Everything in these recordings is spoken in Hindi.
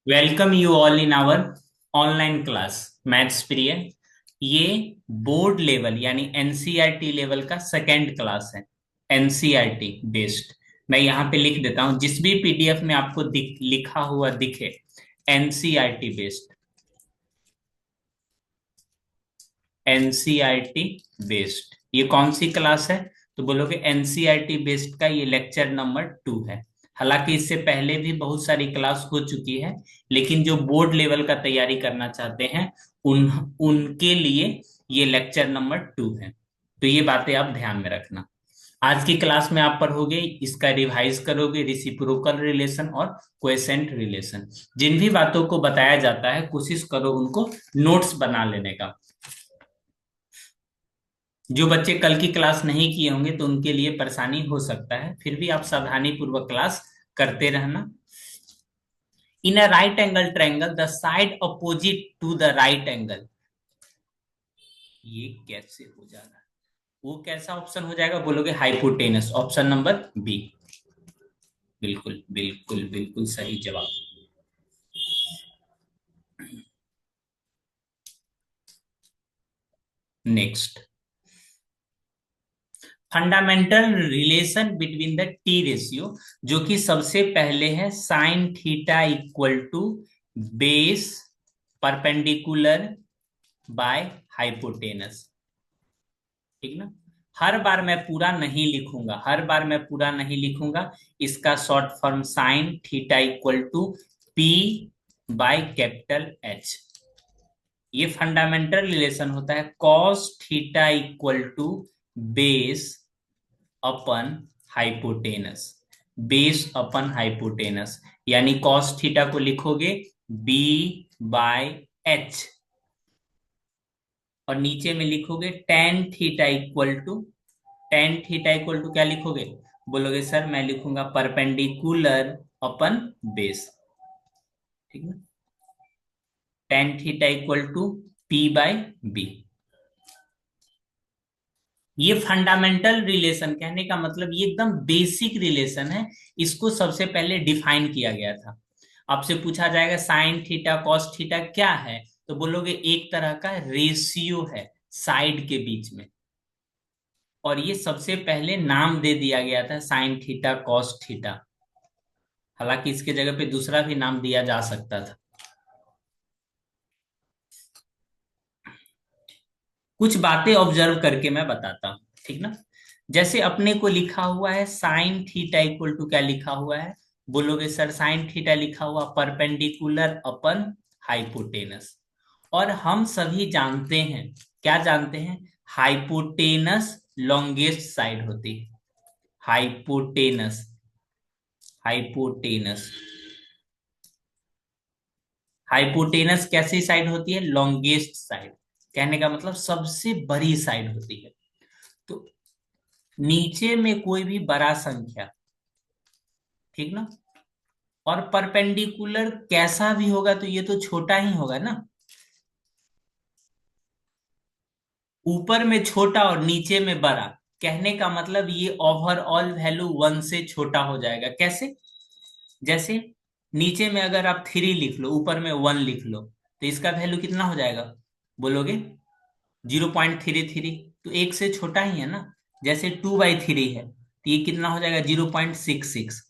Welcome you all in our online class maths period. ये बोर्ड लेवल यानी एनसीईआरटी लेवल का सेकेंड क्लास है। एनसीईआरटी बेस्ड मैं यहाँ पे लिख देता हूँ, जिस भी पीडीएफ में आपको लिखा हुआ दिखे एनसीईआरटी बेस्ड, एनसीईआरटी बेस्ड ये कौन सी क्लास है? तो बोलोगे एनसीईआरटी बेस्ड का ये लेक्चर नंबर 2 है। हालांकि इससे पहले भी बहुत सारी क्लास हो चुकी है, लेकिन जो बोर्ड लेवल का तैयारी करना चाहते हैं उन उनके लिए ये लेक्चर नंबर 2 है। तो ये बातें आप ध्यान में रखना। आज की क्लास में आप पढ़ोगे, इसका रिवाइज करोगे, रिसिप्रोकल रिलेशन और क्वेसेंट रिलेशन। जिन भी बातों को बताया जाता है कोशिश करो उनको नोट्स बना लेने का। जो बच्चे कल की क्लास नहीं किए होंगे तो उनके लिए परेशानी हो सकता है, फिर भी आप सावधानी पूर्वक क्लास करते रहना। In a right angle triangle the side opposite to the right angle, ये कैसे हो जाएगा? वो कैसा ऑप्शन हो जाएगा? बोलोगे हाइपोटेनस, ऑप्शन नंबर बी। बिल्कुल बिल्कुल बिल्कुल सही जवाब। Next, fundamental relation between the T ratio, जो कि सबसे पहले है sine theta equal to base perpendicular by hypotenuse. ठीक ना? हर बार मैं पूरा नहीं लिखूंगा, हर बार मैं पूरा नहीं लिखूंगा। इसका short form sine theta equal to P by capital H. ये फंडामेंटल रिलेशन होता है cos theta equal to base upon hypotenuse, base upon hypotenuse. यानी कॉस थीटा को लिखोगे बी बाय एच, और नीचे में लिखोगे tan theta equal to, tan theta equal to क्या लिखोगे? बोलोगे सर मैं लिखूंगा परपेंडिकुलर अपन बेस। ठीक है, tan theta equal to P by B. ये फंडामेंटल रिलेशन कहने का मतलब ये एकदम बेसिक रिलेशन है। इसको सबसे पहले डिफाइन किया गया था। आपसे पूछा जाएगा साइन थीटा कॉस थीटा क्या है, तो बोलोगे एक तरह का रेशियो है साइड के बीच में। और ये सबसे पहले नाम दे दिया गया था साइन थीटा कॉस थीटा। हालांकि इसके जगह पे दूसरा भी नाम दिया जा सकता था। कुछ बातें ऑब्जर्व करके मैं बताता हूं, ठीक ना? जैसे अपने को लिखा हुआ है साइन थीटा इक्वल टू क्या लिखा हुआ है? बोलोगे सर साइन थीटा लिखा हुआ परपेंडिकुलर अपन हाइपोटेनस। और हम सभी जानते हैं, क्या जानते हैं? हाइपोटेनस लॉन्गेस्ट साइड होती है। हाइपोटेनस, हाइपोटेनस, हाइपोटेनस कैसी साइड होती है? Longest side. कहने का मतलब सबसे बड़ी साइड होती है। तो नीचे में कोई भी बड़ा संख्या, ठीक ना, और परपेंडिकुलर कैसा भी होगा तो ये तो छोटा ही होगा ना। ऊपर में छोटा और नीचे में बड़ा, कहने का मतलब ये ओवरऑल वैल्यू 1 से छोटा हो जाएगा। कैसे? जैसे नीचे में अगर आप 3 लिख लो, ऊपर में 1 लिख लो, तो इसका वैल्यू कितना हो जाएगा? बोलोगे 0.33। तो एक से छोटा ही है ना। जैसे 2/3 है तो ये कितना हो जाएगा? 0.66।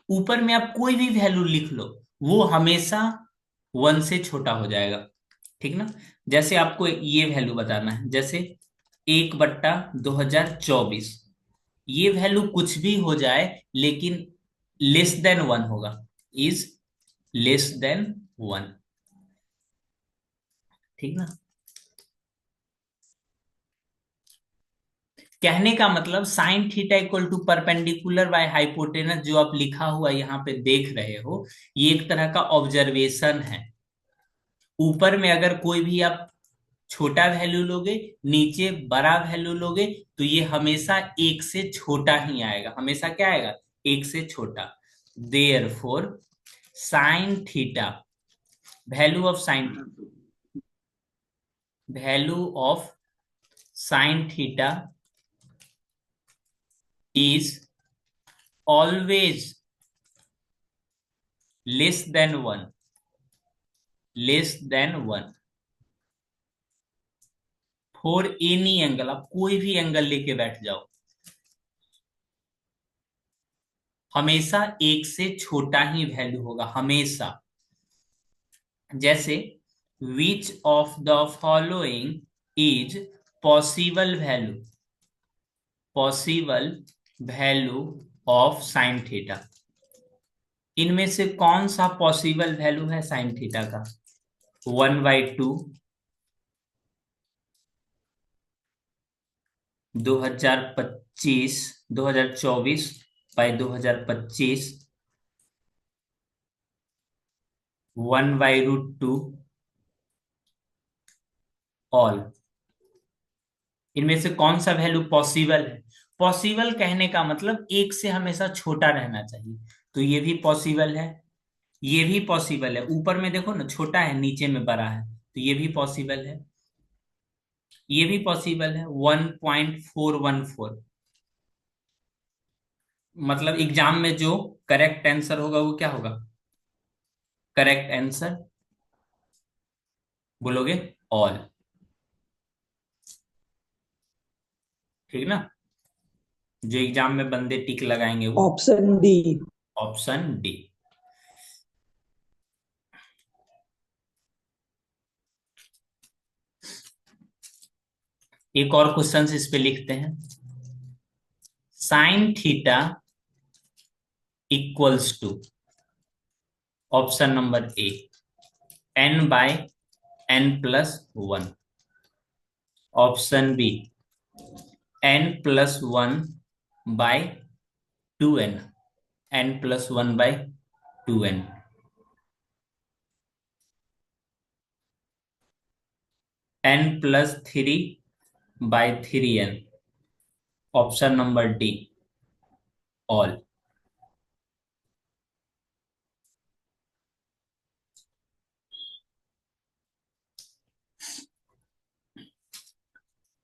ऊपर में आप कोई भी वैल्यू लिख लो, वो हमेशा 1 से छोटा हो जाएगा। ठीक ना? जैसे आपको ये वैल्यू बताना है, जैसे 1/2024, ये वैल्यू कुछ भी हो जाए लेकिन लेस देन 1 होगा, इज लेस देन 1। ठीक ना? कहने का मतलब sine theta equal to perpendicular by hypotenuse जो आप लिखा हुआ यहाँ पे देख रहे हो, ये एक तरह का ऑब्जर्वेशन है। ऊपर में अगर कोई भी आप छोटा वैल्यू लोगे, नीचे बड़ा वैल्यू लोगे, तो ये हमेशा एक से छोटा ही आएगा। हमेशा क्या आएगा? एक से छोटा। Therefore sine theta, value of sine, value of sine theta is always less than 1। Less than 1 for any angle, आप कोई भी एंगल लेके बैठ जाओ, हमेशा एक से छोटा ही वैल्यू होगा हमेशा। जैसे which of the following is possible value, possible value of sine theta, इनमें से कौन सा पॉसिबल वैल्यू है साइन थीटा का? 1/2, 2025, 2024/2025, 1/√2, ऑल। इनमें से कौन सा वैल्यू पॉसिबल है? पॉसिबल कहने का मतलब एक से हमेशा छोटा रहना चाहिए, तो ये भी पॉसिबल है, ये भी पॉसिबल है। ऊपर में देखो ना छोटा है, नीचे में बड़ा है, तो ये भी पॉसिबल है, ये भी पॉसिबल है। 1.414, मतलब एग्जाम में जो करेक्ट आंसर होगा वो क्या होगा? करेक्ट आंसर बोलोगे ऑल, ठीक ना? जो एग्जाम में बंदे टिक लगाएंगे वो ऑप्शन डी। Option D. एक और क्वेश्चन इस पे लिखते हैं। Sine theta equals to, option number A, n/n+1, option B n+1/2n, n+1/2n, n+3/3n, option number D all.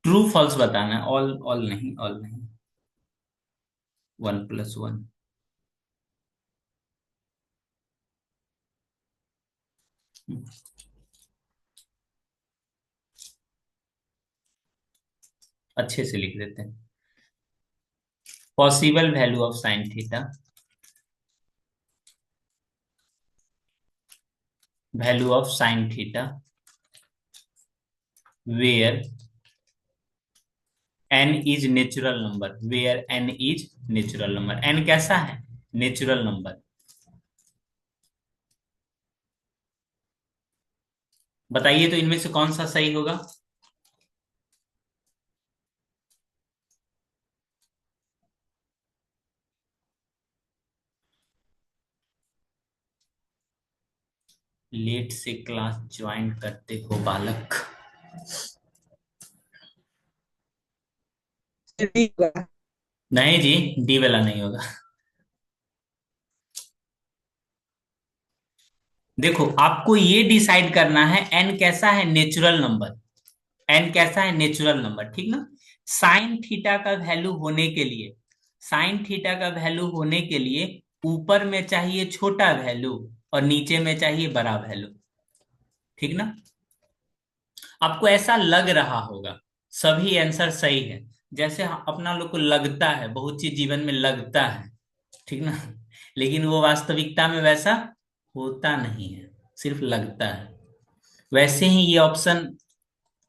True false बताना है, ऑल ऑल नहीं, ऑल नहीं, 1+1। अच्छे से लिख देते हैं। Possible value of sine theta, value of sine theta where n is natural number, where n is natural number. n कैसा है? Natural number. बताइए तो इनमें से कौन सा सही होगा? लेट से क्लास ज्वाइन करते हो बालक। डी होगा। नहीं जी, डी वाला नहीं होगा। देखो आपको ये डिसाइड करना है एन कैसा है, नेचुरल नंबर। एन कैसा है? नेचुरल नंबर, ठीक ना? साइन थीटा का वैल्यू होने के लिए, साइन थीटा का वैल्यू होने के लिए ऊपर में चाहिए छोटा वैल्यू और नीचे में चाहिए बड़ा वैल्यू, ठीक ना? आपको ऐसा लग रहा होगा सभी आंसर सही है, जैसे अपना लोग को लगता है, बहुत चीज जीवन में लगता है, ठीक ना? लेकिन वो वास्तविकता में वैसा होता नहीं है, सिर्फ लगता है। वैसे ही ये ऑप्शन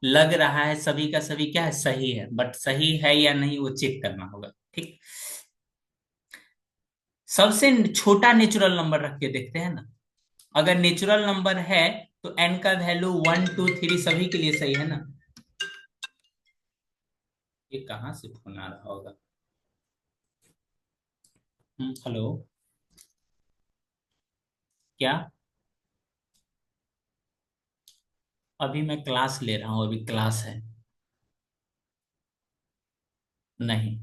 लग रहा है सभी का सभी क्या है, सही है, बट सही है या नहीं वो चेक करना होगा, ठीक? सबसे छोटा नेचुरल नंबर रख के देखते हैं ना। अगर नेचुरल नंबर है तो एन का वैल्यू 1 2 3 सभी के लिए सही है ना? ये कहाँ से फोन आ रहा होगा? हेलो। क्या? अभी मैं क्लास ले रहा हूँ, अभी क्लास है। नहीं।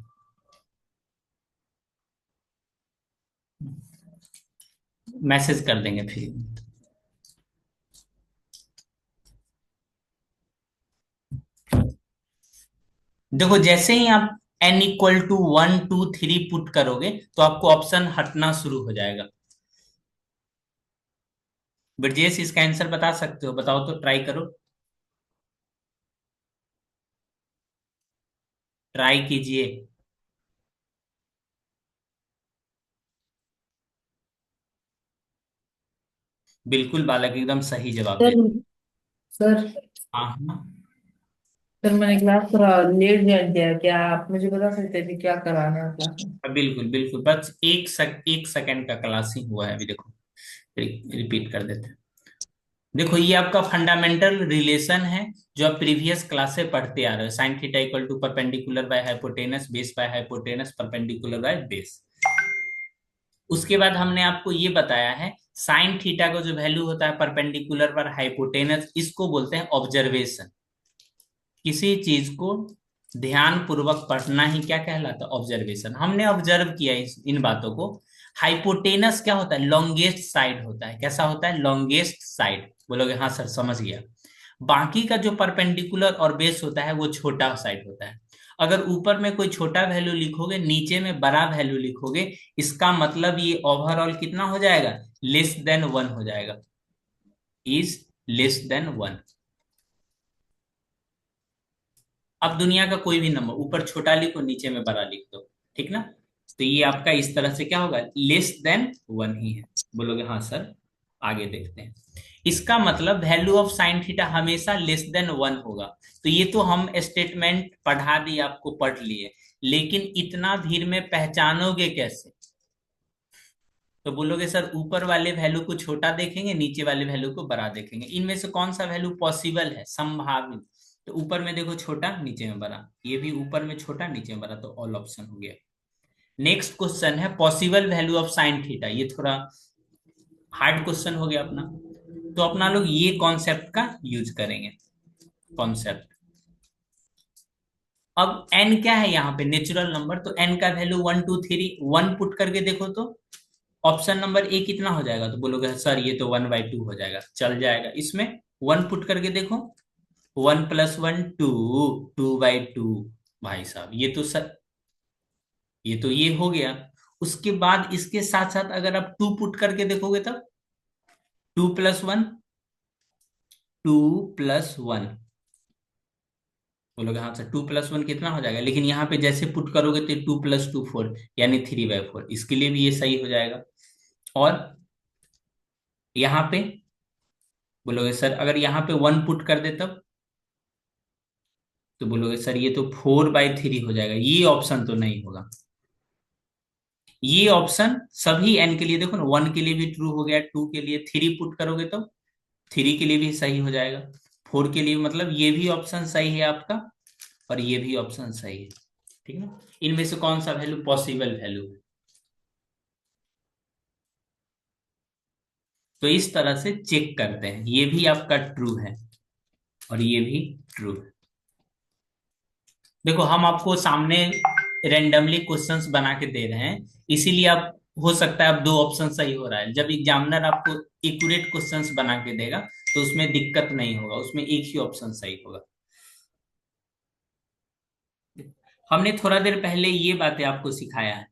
मैसेज कर देंगे फिर। देखो जैसे ही आप n = 1 2 3 पुट करोगे तो आपको ऑप्शन हटना शुरू हो जाएगा। ब्रजेश इसका आंसर बता सकते हो? बताओ तो, ट्राई करो, ट्राई कीजिए। बिल्कुल बालक, एकदम सही जवाब दे। सर सर हाँ हाँ। सर मैंने क्लास थोड़ा लेट ज्वाइन किया है, क्या आप मुझे बता सकते हैं कि क्या कराना है क्लास में? बिल्कुल बिल्कुल, बस एक सेकंड का क्लास ही हुआ है अभी, देखो रिपीट कर देते हैं। देखो ये आपका फंडामेंटल रिलेशन है, जो आप प्रीवियस क्लास से पढ़ते आ रहे हो। Sine theta equal to perpendicular by hypotenuse, base by hypotenuse, perpendicular by base. उसके बाद हमने आपको ये बताया है, साइन थीटा का जो वैल्यू होता है परपेंडिकुलर पर हाइपोटेनस, इसको बोलते हैं ऑब्जर्वेशन। किसी चीज को ध्यान पूर्वक पढ़ना ही क्या कहलाता है? ऑब्जर्वेशन। हमने ऑब्जर्व किया इन बातों को। हाइपोटेनस क्या होता है? लॉन्गेस्ट साइड होता है। कैसा होता है? Longest side. बोलोगे हाँ सर समझ गया। बाकी का जो परपेंडिकुलर और बेस होता है वो छोटा साइड होता है। अगर ऊपर में कोई छोटा वैल्यू लिखोगे, नीचे में बड़ा वैल्यू लिखोगे, इसका मतलब ये ओवरऑल कितना हो जाएगा? लेस देन वन हो जाएगा। Is less than one. अब दुनिया का कोई भी नंबर ऊपर छोटा लिखो, नीचे में बड़ा लिख दो, ठीक ना? तो ये आपका इस तरह से क्या होगा? लेस देन वन ही है। बोलोगे हाँ सर। आगे देखते हैं। इसका मतलब वैल्यू ऑफ साइन थीटा हमेशा लेस देन वन होगा। तो ये तो हम स्टेटमेंट पढ़ा दिए, आपको पढ़ लिए, लेकिन इतना भीड़ में पहचानोगे कैसे? तो बोलोगे सर ऊपर वाले वैल्यू को छोटा देखेंगे, नीचे वाले वैल्यू को बड़ा देखेंगे, इनमें से कौन सा वैल्यू पॉसिबल है, संभावित? तो ऊपर में देखो छोटा, नीचे में बड़ा, ये भी ऊपर में छोटा नीचे में बड़ा, तो ऑल ऑप्शन हो गया। नेक्स्ट क्वेश्चन है possible value of sine theta. ये थोड़ा हार्ड क्वेश्चन हो गया अपना। तो अपना लोग ये कॉन्सेप्ट का यूज करेंगे। कॉन्सेप्ट। अब एन क्या है यहाँ पे? Natural number. तो एन का वैल्यू 1 2 3, वन पुट करके देखो तो ऑप्शन नंबर ए कितना हो जाएगा? तो बोलोगे सर ये तो 1/2 हो जाएगा, चल जाएगा इसमें। वन पुट करके देखो, 1 + 1 2, 2/2। भाई साहब ये तो सर, ये तो ये हो गया। उसके बाद इसके साथ साथ अगर आप टू पुट करके देखोगे तब, 2 + 1, 2 + 1। बोलोगे हाँ सर 2 + 1 कितना हो जाएगा? लेकिन यहाँ पे जैसे पुट करोगे तो 2 + 2 4, यानी 3/4। इसके लिए भी ये सही हो जाएगा। और यहाँ पे बोलोगे सर अगर यहाँ पे वन पुट कर दे तब, तो बोलोगे सर ये तो 4/3 हो जाएगा। ये ऑप्शन तो नहीं होगा। ये ऑप्शन सभी एन के लिए देखो ना, वन के लिए भी ट्रू हो गया, टू के लिए, थ्री पुट करोगे तो थ्री के लिए भी सही हो जाएगा, फोर के लिए, मतलब ये भी ऑप्शन सही है आपका, और ये भी ऑप्शन सही है। ठीक है ना? इनमें से कौन सा वैल्यू पॉसिबल वैल्यू है? तो इस तरह से चेक करते हैं, ये भी आपका ट्रू है और ये भी ट्रू है। देखो हम आपको सामने रेंडमली क्वेश्चंस बना के दे रहे हैं, इसीलिए आप, हो सकता है अब दो ऑप्शन सही हो रहा है। जब एग्जामिनर आपको एक्यूरेट क्वेश्चंस बना के देगा तो उसमें दिक्कत नहीं होगा, उसमें एक ही ऑप्शन सही होगा। हमने थोड़ा देर पहले ये बातें आपको सिखाया है।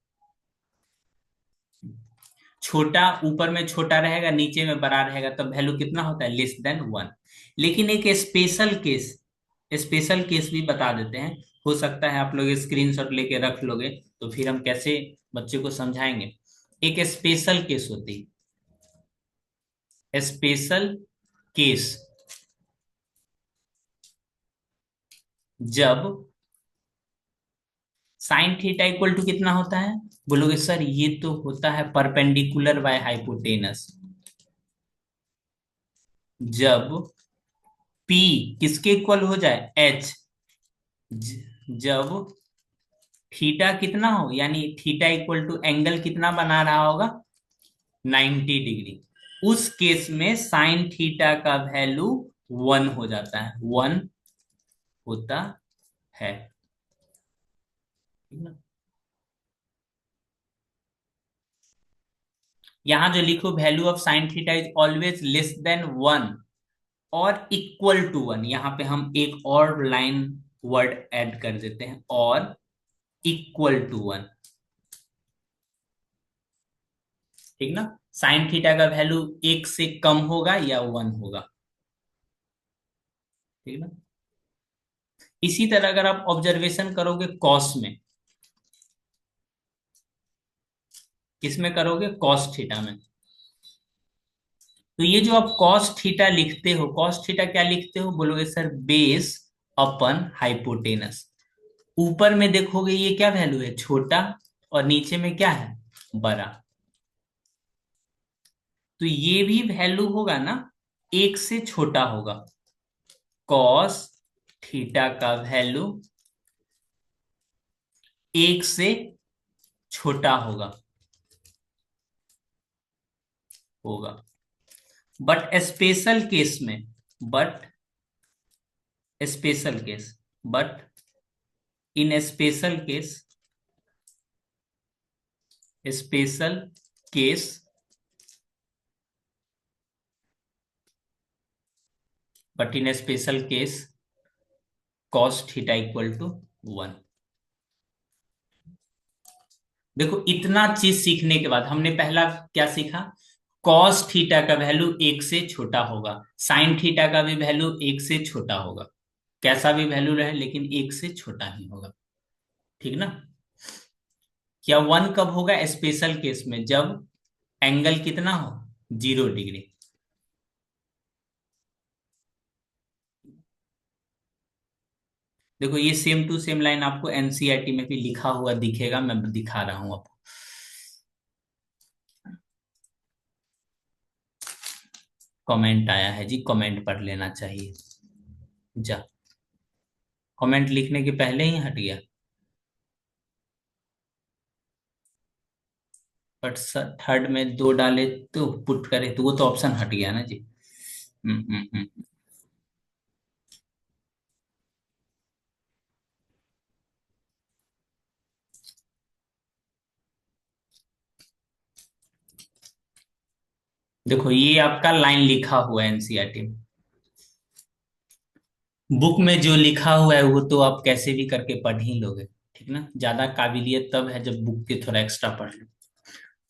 छोटा ऊपर में छोटा रहेगा, नीचे में बड़ा रहेगा, तब वैल्यू कितना होता है? Less than one. लेकिन एक स्पेशल केस भी बता देते हैं। हो सकता है आप लोग स्क्रीनशॉट लेके रख लोगे, तो फिर हम कैसे बच्चे को समझाएंगे। एक स्पेशल केस होती है, स्पेशल केस, जब साइन थीटा इक्वल टू कितना होता है? बोलोगे सर ये तो होता है परपेंडिकुलर बाय हाइपोटेनस। जब P किसके इक्वल हो जाए? H। जब थीटा कितना हो, यानी थीटा इक्वल टू एंगल कितना बना रहा होगा? 90 डिग्री। उस केस में साइन थीटा का वैल्यू वन हो जाता है, वन होता है। ठीक ना? यहां जो लिखो, value of sine theta is always less than one और इक्वल टू वन, यहां पे हम एक और लाइन वर्ड ऐड कर देते हैं, और इक्वल टू वन। ठीक ना। साइन थीटा का वैल्यू एक से कम होगा या वन होगा, ठीक ना। इसी तरह अगर आप ऑब्जर्वेशन करोगे कॉस में, किसमें करोगे, कॉस थीटा में, तो ये जो आप कॉस थीटा लिखते हो, कॉस थीटा क्या लिखते हो, बोलोगे सर बेस अपन हाइपोटेनस। ऊपर में देखोगे ये क्या वैल्यू है, छोटा, और नीचे में क्या है, बड़ा। तो ये भी वैल्यू होगा ना, एक से छोटा होगा, कॉस थीटा का वैल्यू एक से छोटा होगा। बट स्पेशल केस में, but special case, but in special case, but in special case cos theta equal to one. देखो इतना चीज सीखने के बाद हमने पहला क्या सीखा, कॉस थीटा का वैल्यू एक से छोटा होगा, साइन थीटा का भी वैल्यू एक से छोटा होगा, कैसा भी वैल्यू रहे लेकिन एक से छोटा ही होगा, ठीक ना। क्या वन कब होगा, स्पेशल केस में, जब एंगल कितना हो, 0 डिग्री। देखो ये सेम टू सेम लाइन आपको एनसीईआरटी में भी लिखा हुआ दिखेगा, मैं दिखा रहा हूं आपको। कमेंट आया है जी, कमेंट पढ़ लेना चाहिए। जा, कमेंट लिखने के पहले ही हट गया। बट सर थर्ड में दो डाले तो पुट करे तो वो तो ऑप्शन हट गया ना जी। हम्म। देखो ये आपका लाइन लिखा हुआ है एनसीईआरटी में, बुक में जो लिखा हुआ है वो तो आप कैसे भी करके पढ़ ही लोगे, ठीक ना। ज्यादा काबिलियत तब है जब बुक के थोड़ा एक्स्ट्रा पढ़ लो।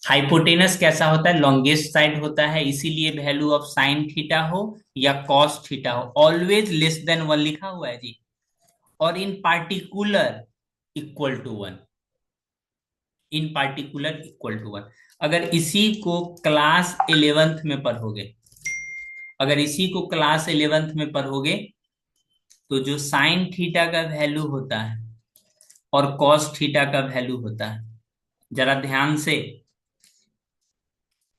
हाइपोटेनस कैसा होता है, लॉन्गेस्ट साइड होता है, इसीलिए वैल्यू ऑफ साइन थीटा हो या कॉस थीटा हो ऑलवेज लेस देन वन लिखा हुआ है जी, और in particular equal to one, in particular equal to one. अगर इसी को क्लास 11th में पढ़ोगे, अगर इसी को क्लास 11th में पढ़ोगे, तो जो साइन थीटा का वैल्यू होता है और कॉस थीटा का वैल्यू होता है, जरा ध्यान से,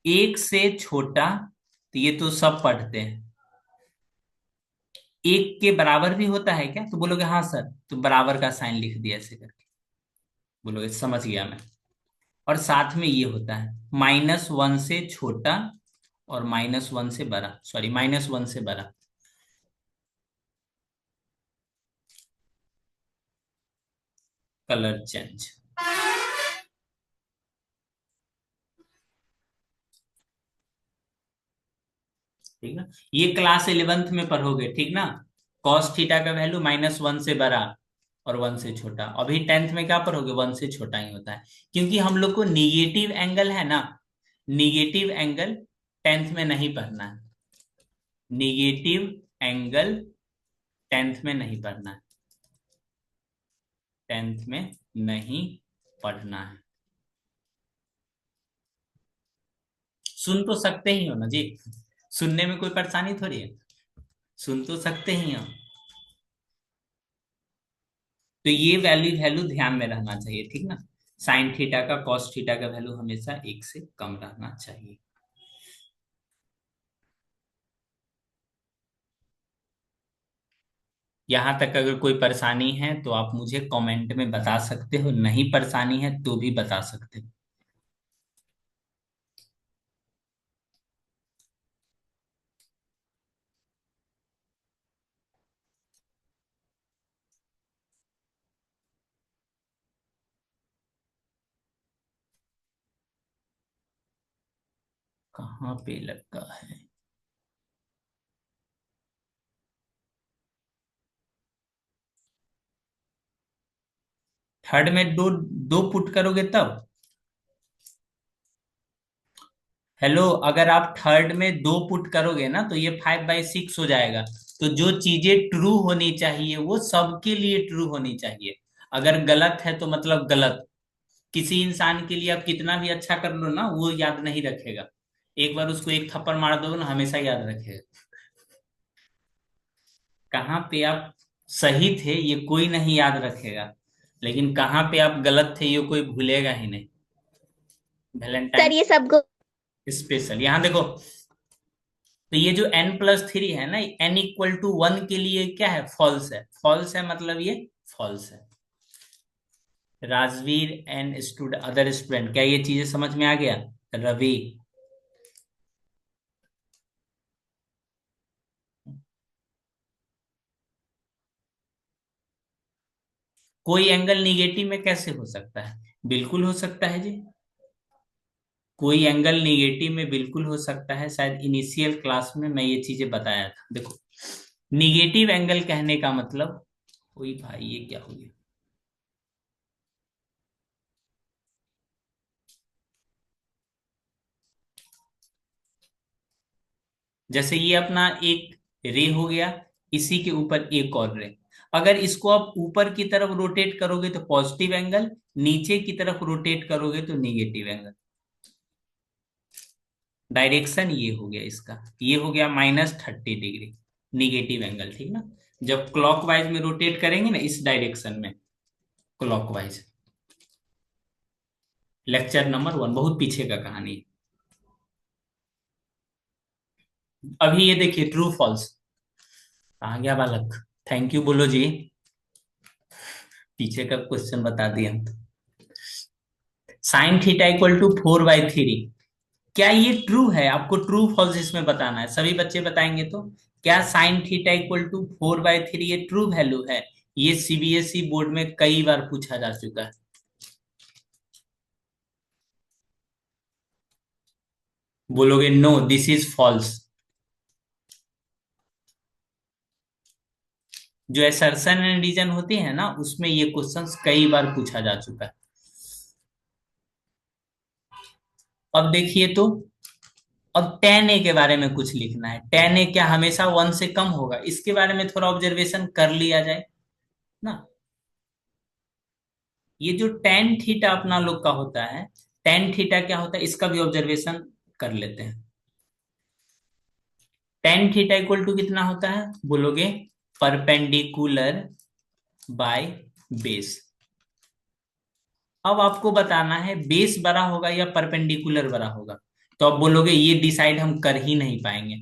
एक से छोटा, तो ये तो सब पढ़ते हैं, एक के बराबर भी होता है क्या, तो बोलोगे हाँ सर, तो बराबर का साइन लिख दिया ऐसे करके, बोलोगे समझ गया मैं। और साथ में ये होता है -1 से छोटा और -1 से बड़ा, सॉरी -1 से बड़ा। कलर चेंज, ठीक ना। ये क्लास 11th में पढ़ोगे, ठीक ना। कॉस थीटा का वैल्यू -1 से बड़ा और 1 से छोटा। अभी 10th में क्या पढ़ोगे, 1 से छोटा ही होता है, क्योंकि हम लोग को निगेटिव एंगल है ना, निगेटिव एंगल 10th में नहीं पढ़ना है, निगेटिव एंगल 10th में नहीं पढ़ना है, 10th में नहीं पढ़ना है। सुन तो सकते ही हो ना जी, सुनने में कोई परेशानी थोड़ी है, सुन तो सकते ही हो। तो ये वैल्यू वैल्यू ध्यान में रहना चाहिए, ठीक ना। साइन थीटा का कॉस थीटा का वैल्यू हमेशा एक से कम रहना चाहिए। यहां तक अगर कोई परेशानी है तो आप मुझे कमेंट में बता सकते हो, नहीं परेशानी है तो भी बता सकते हो। कहाँ पे लगा है, थर्ड में दो, दो पुट करोगे तब, हेलो, अगर आप थर्ड में 2 पुट करोगे ना तो ये 5/6 हो जाएगा। तो जो चीजें ट्रू होनी चाहिए वो सबके लिए ट्रू होनी चाहिए। अगर गलत है तो मतलब गलत। किसी इंसान के लिए आप कितना भी अच्छा कर लो ना, वो याद नहीं रखेगा। एक बार उसको एक थप्पड़ मार दो ना, हमेशा याद रखेगा। कहाँ पे आप सही थे ये कोई नहीं याद रखेगा, लेकिन कहाँ पे आप गलत थे ये कोई भूलेगा ही नहीं। सर वैलेंटाइन ये सबको। स्पेशल, यहाँ देखो। तो ये जो n+3 है ना, n=1 के लिए क्या है? फॉल्स है। फॉल्स है मतलब ये फॉल्स है। Rajveer and student, other student, क्या ये चीजें समझ में आ गया? रवि, कोई एंगल निगेटिव में कैसे हो सकता है? बिल्कुल हो सकता है जी। कोई एंगल निगेटिव में बिल्कुल हो सकता है। शायद इनिशियल क्लास में मैं ये चीजें बताया था। देखो, निगेटिव एंगल कहने का मतलब, ओए भाई ये क्या हो गया? जैसे ये अपना एक रे हो गया, इसी के ऊपर एक और रे। अगर इसको आप ऊपर की तरफ रोटेट करोगे तो पॉजिटिव एंगल, नीचे की तरफ रोटेट करोगे तो निगेटिव एंगल। डायरेक्शन ये हो गया इसका, ये हो गया -30 डिग्री, निगेटिव एंगल, ठीक ना। जब क्लॉकवाइज में रोटेट करेंगे ना, इस डायरेक्शन में, क्लॉकवाइज। लेक्चर नंबर 1, बहुत पीछे का कहानी है। अभी ये देखिए, ट्रू फॉल्स। आ गया बालक, थैंक यू बोलो जी। पीछे का क्वेश्चन बता दिया। sin θ = 4/3, क्या ये ट्रू है? आपको ट्रू फॉल्स इसमें बताना है, सभी बच्चे बताएंगे तो। क्या sin θ = 4/3 ये ट्रू वैल्यू है? ये सीबीएसई बोर्ड में कई बार पूछा जा चुका है। बोलोगे नो, दिस इज फॉल्स। जो असर्शन एंड रीजन होते हैं ना, उसमें ये क्वेश्चंस कई बार पूछा जा चुका है। अब देखिए तो, अब tan a के बारे में कुछ लिखना है। tan a क्या हमेशा 1 से कम होगा? इसके बारे में थोड़ा ऑब्जर्वेशन कर लिया जाए ना। ये जो tan थीटा अपना लोग का होता है, tan थीटा क्या होता है इसका भी ऑब्जर्वेशन कर लेते हैं। tan θ = कितना होता है बोलोगे? Perpendicular by base. अब आपको बताना है बेस बड़ा होगा या परपेंडिकुलर बड़ा होगा। तो आप बोलोगे ये डिसाइड हम कर ही नहीं पाएंगे।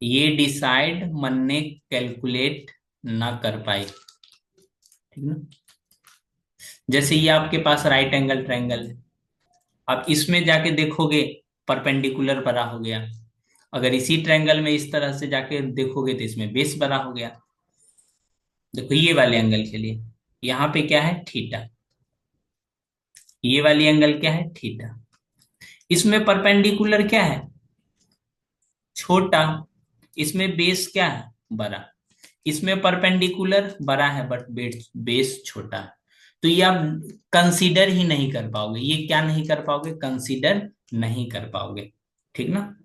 ये डिसाइड मन ने कैलकुलेट ना कर पाए, ठीक ना। जैसे ये आपके पास राइट एंगल ट्रायंगल है, आप इसमें जाके देखोगे परपेंडिकुलर बड़ा हो गया। अगर इसी ट्रायंगल में इस तरह से जाके देखोगे तो इसमें बेस बड़ा हो गया। देखो ये वाले एंगल के लिए यहाँ पे क्या है? थीटा। ये वाली एंगल क्या है? थीटा। इसमें परपेंडिकुलर क्या है? छोटा। इसमें बेस क्या है? बड़ा। इसमें परपेंडिकुलर बड़ा है बट बेस बेस छोटा है। तो ये आप कंसीडर ही नहीं कर पाओगे। ये क्या नहीं कर पाओगे? कंसीडर नहीं कर पाओगे, ठीक ना।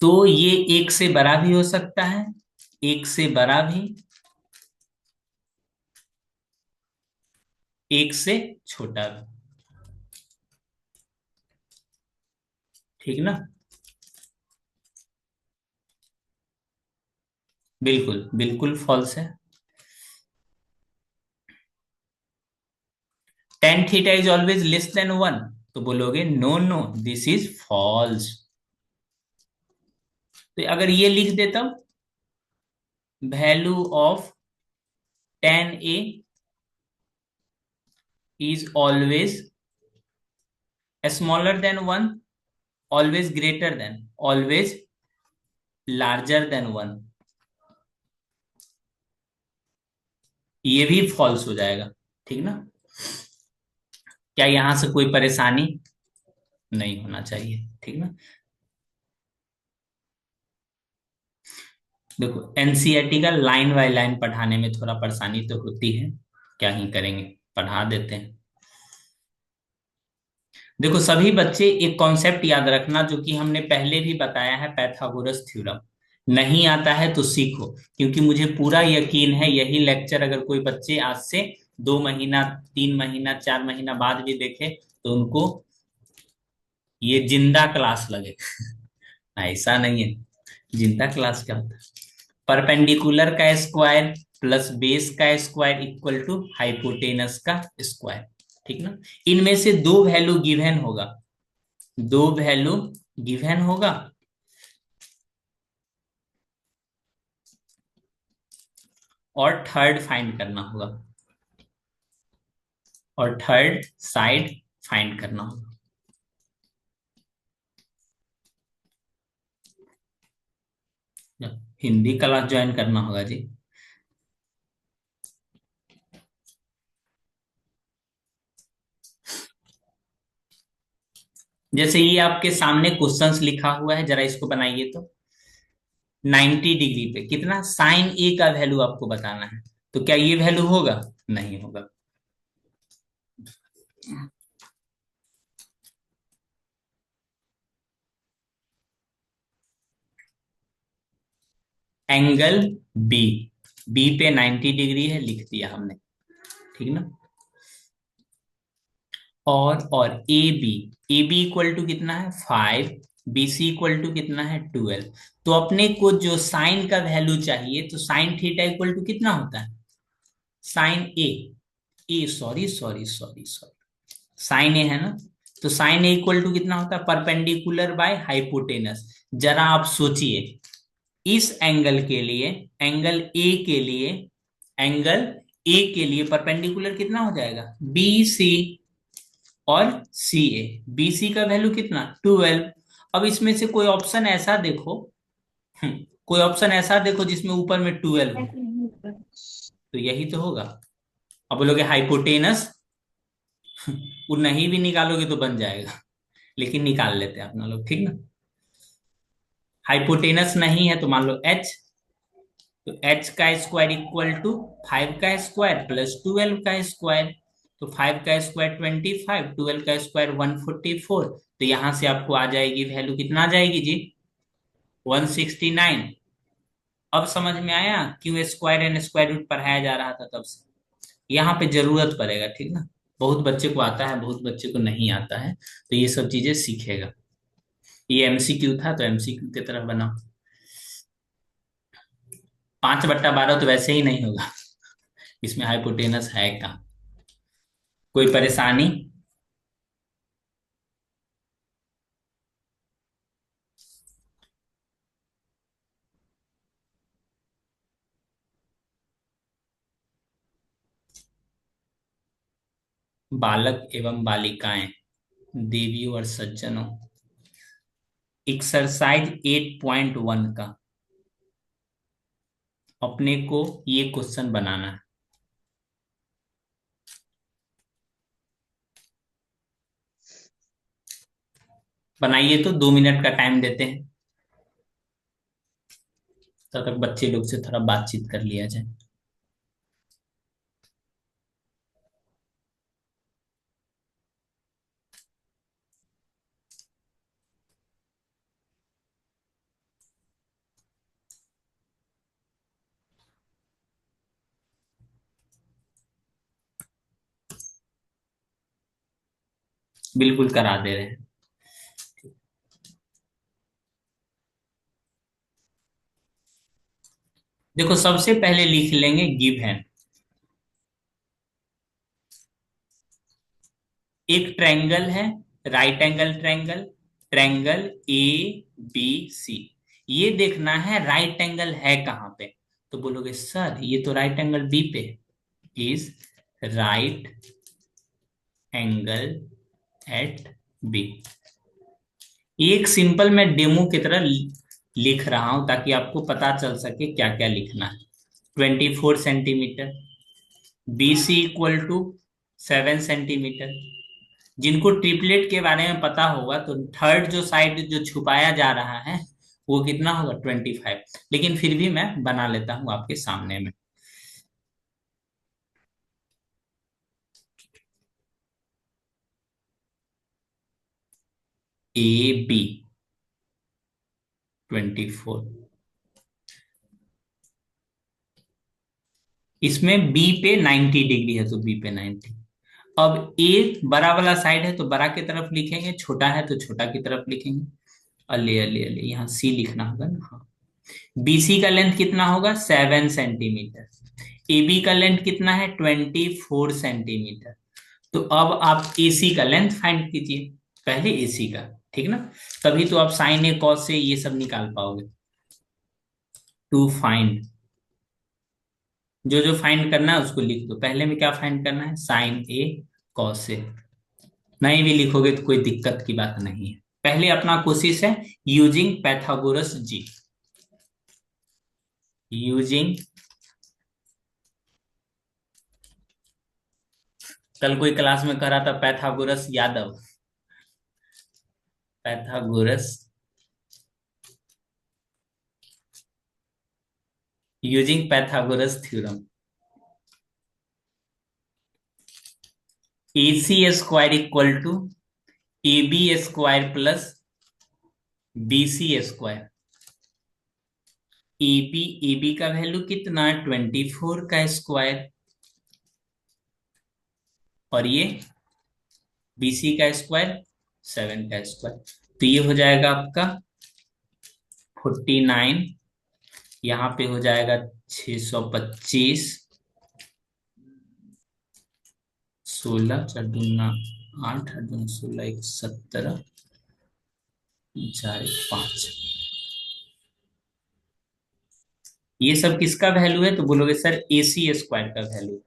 तो ये एक से बड़ा भी हो सकता है, एक से बड़ा भी, एक से छोटा भी, ठीक ना। बिल्कुल बिल्कुल फॉल्स है। tan θ = 1, तो बोलोगे no no, this is false. तो अगर ये लिख दे तब, value of tan a is always smaller than 1, always greater than, always larger than 1, ये भी फॉल्स हो जाएगा, ठीक ना। क्या यहां से कोई परेशानी नहीं होना चाहिए, ठीक ना। देखो एनसीईआरटी का लाइन बाय लाइन पढ़ाने में थोड़ा परेशानी तो होती है, क्या ही करेंगे, पढ़ा देते हैं। देखो सभी बच्चे एक कॉन्सेप्ट याद रखना जो कि हमने पहले भी बताया है, पैथागोरस थ्योरम। नहीं आता है तो सीखो, क्योंकि मुझे पूरा यकीन है यही लेक्चर अगर कोई बच्चे आज से 2 महीना, 3 महीना, 4 महीना बाद भी देखे तो उनको ये जिंदा क्लास लगे। ऐसा नहीं है, जिंदा क्लास क्या होता है? परपेंडिकुलर का स्क्वायर प्लस बेस का स्क्वायर इक्वल टू हाइपोटेनस का स्क्वायर। ठीक ना? इनमें से दो वैल्यू गिवन होगा, दो वैल्यू गिवन होगा, और थर्ड फाइंड करना होगा, और थर्ड साइड फाइंड करना होगा। हिंदी क्लास ज्वाइन करना होगा जी। जैसे ये आपके सामने क्वेश्चंस लिखा हुआ है, जरा इसको बनाइए तो। 90 डिग्री पे कितना साइन ए का वैल्यू आपको बताना है, तो क्या ये वैल्यू होगा? नहीं होगा। एंगल बी, बी पे 90 डिग्री है, लिख दिया हमने। ठीक ना? और ए बी इक्वल टू कितना है 5, बी सी इक्वल टू कितना है 12। तो अपने को जो साइन का वैल्यू चाहिए, तो साइन थीटा इक्वल टू कितना होता है? Sine A, A sorry sorry sorry sorry, sine A है ना? तो साइन ए इक्वल टू कितना होता है? Perpendicular by hypotenuse. जरा आप सोचिए, इस एंगल के लिए, एंगल ए के लिए, एंगल ए के लिए परपेंडिकुलर कितना हो जाएगा? बी सी, और सी ए। बी सी का वैल्यू कितना? 12। अब इसमें से कोई ऑप्शन ऐसा देखो, कोई ऑप्शन ऐसा देखो जिसमें ऊपर में 12 हो, तो यही तो होगा। अब बोलोगे हाइपोटेनस, वो नहीं भी निकालोगे तो बन जाएगा, लेकिन निकाल लेते हैं अपना लोग। ठीक ना? हाइपोटेनस नहीं है तो मान लो एच, तो एच का स्क्वायर इक्वल टू 5 का स्क्वायर प्लस 12 का स्क्वायर। तो 5 का स्क्वायर 25, 12 का स्क्वायर 144। तो यहां से आपको आ जाएगी वैल्यू, कितना आ जाएगी जी? 169। अब समझ में आया क्यों स्क्वायर एंड स्क्वायर रूट पढ़ाया जा रहा था तब से? यहाँ पे जरूरत पड़ेगा। ठीक ना? बहुत बच्चे को आता है, बहुत बच्चे को नहीं आता है, तो ये सब चीजें सीखेगा। ये एमसीक्यू था तो एमसीक्यू की तरफ बनाओ। 5/12 तो वैसे ही नहीं होगा, इसमें हाइपोटेनस है कहाँ? कोई परेशानी? बालक एवं बालिकाएं, देवियों और सज्जनों, एक्सरसाइज 8.1 का अपने को ये क्वेश्चन बनाना है। बनाइए तो 2 मिनट का टाइम देते हैं, तब तक बच्चे लोग से थोड़ा बातचीत कर लिया जाए। बिल्कुल करा दे रहे हैं। देखो सबसे पहले लिख लेंगे गिवन। एक ट्रायंगल है, right angle triangle, triangle A B C. ये देखना है राइट एंगल है कहाँ पे। तो बोलोगे सर ये तो राइट एंगल बी पे, is right angle at B. एक सिंपल मैं डेमो की तरह लिख रहा हूं ताकि आपको पता चल सके क्या क्या लिखना है। 24 centimetre, B C equal to 7 centimetre. जिनको ट्रिपलेट के बारे में पता होगा तो थर्ड जो साइड जो छुपाया जा रहा है वो कितना होगा? 25। लेकिन फिर भी मैं बना लेता हूं आपके सामने में। A B 24। इसमें बी पे 90 डिग्री है तो बी पे 90। अब ए बड़ा वाला साइड है तो बड़ा की तरफ लिखेंगे, छोटा है तो छोटा की तरफ लिखेंगे। अले अले अले, यहाँ सी लिखना होगा ना। हाँ, बीसी का लेंथ कितना होगा? 7 सेंटीमीटर। एबी का लेंथ कितना है? 24 सेंटीमीटर। तो अब आप एसी का लेंथ फाइंड कीजिए, पहले एसी का। ठीक ना? तभी तो आप साइन ए कॉस से ये सब निकाल पाओगे। टू फाइंड, जो जो फाइंड करना है उसको लिख दो। पहले में क्या फाइंड करना है? साइन ए कॉस से। नहीं भी लिखोगे तो कोई दिक्कत की बात नहीं है। पहले अपना कोशिश है यूजिंग पैथागोरस जी। यूजिंग, कल कोई क्लास में कह रहा था पैथागोरस यादव, Pythagoras using Pythagoras theorem. A C square equal to A B square plus B C square. A B का वैल्यू कितना? 24 का स्क्वायर, और ये बी सी का स्क्वायर 7 का स्क्वायर। तो ये हो जाएगा आपका 49। यहाँ पे हो जाएगा 625। 16 चार दूना 8, 8 दूना 16, 1 17, 4 1 5। ये सब किसका वैल्यू है? तो बोलोगे सर ए सी स्क्वायर का वैल्यू।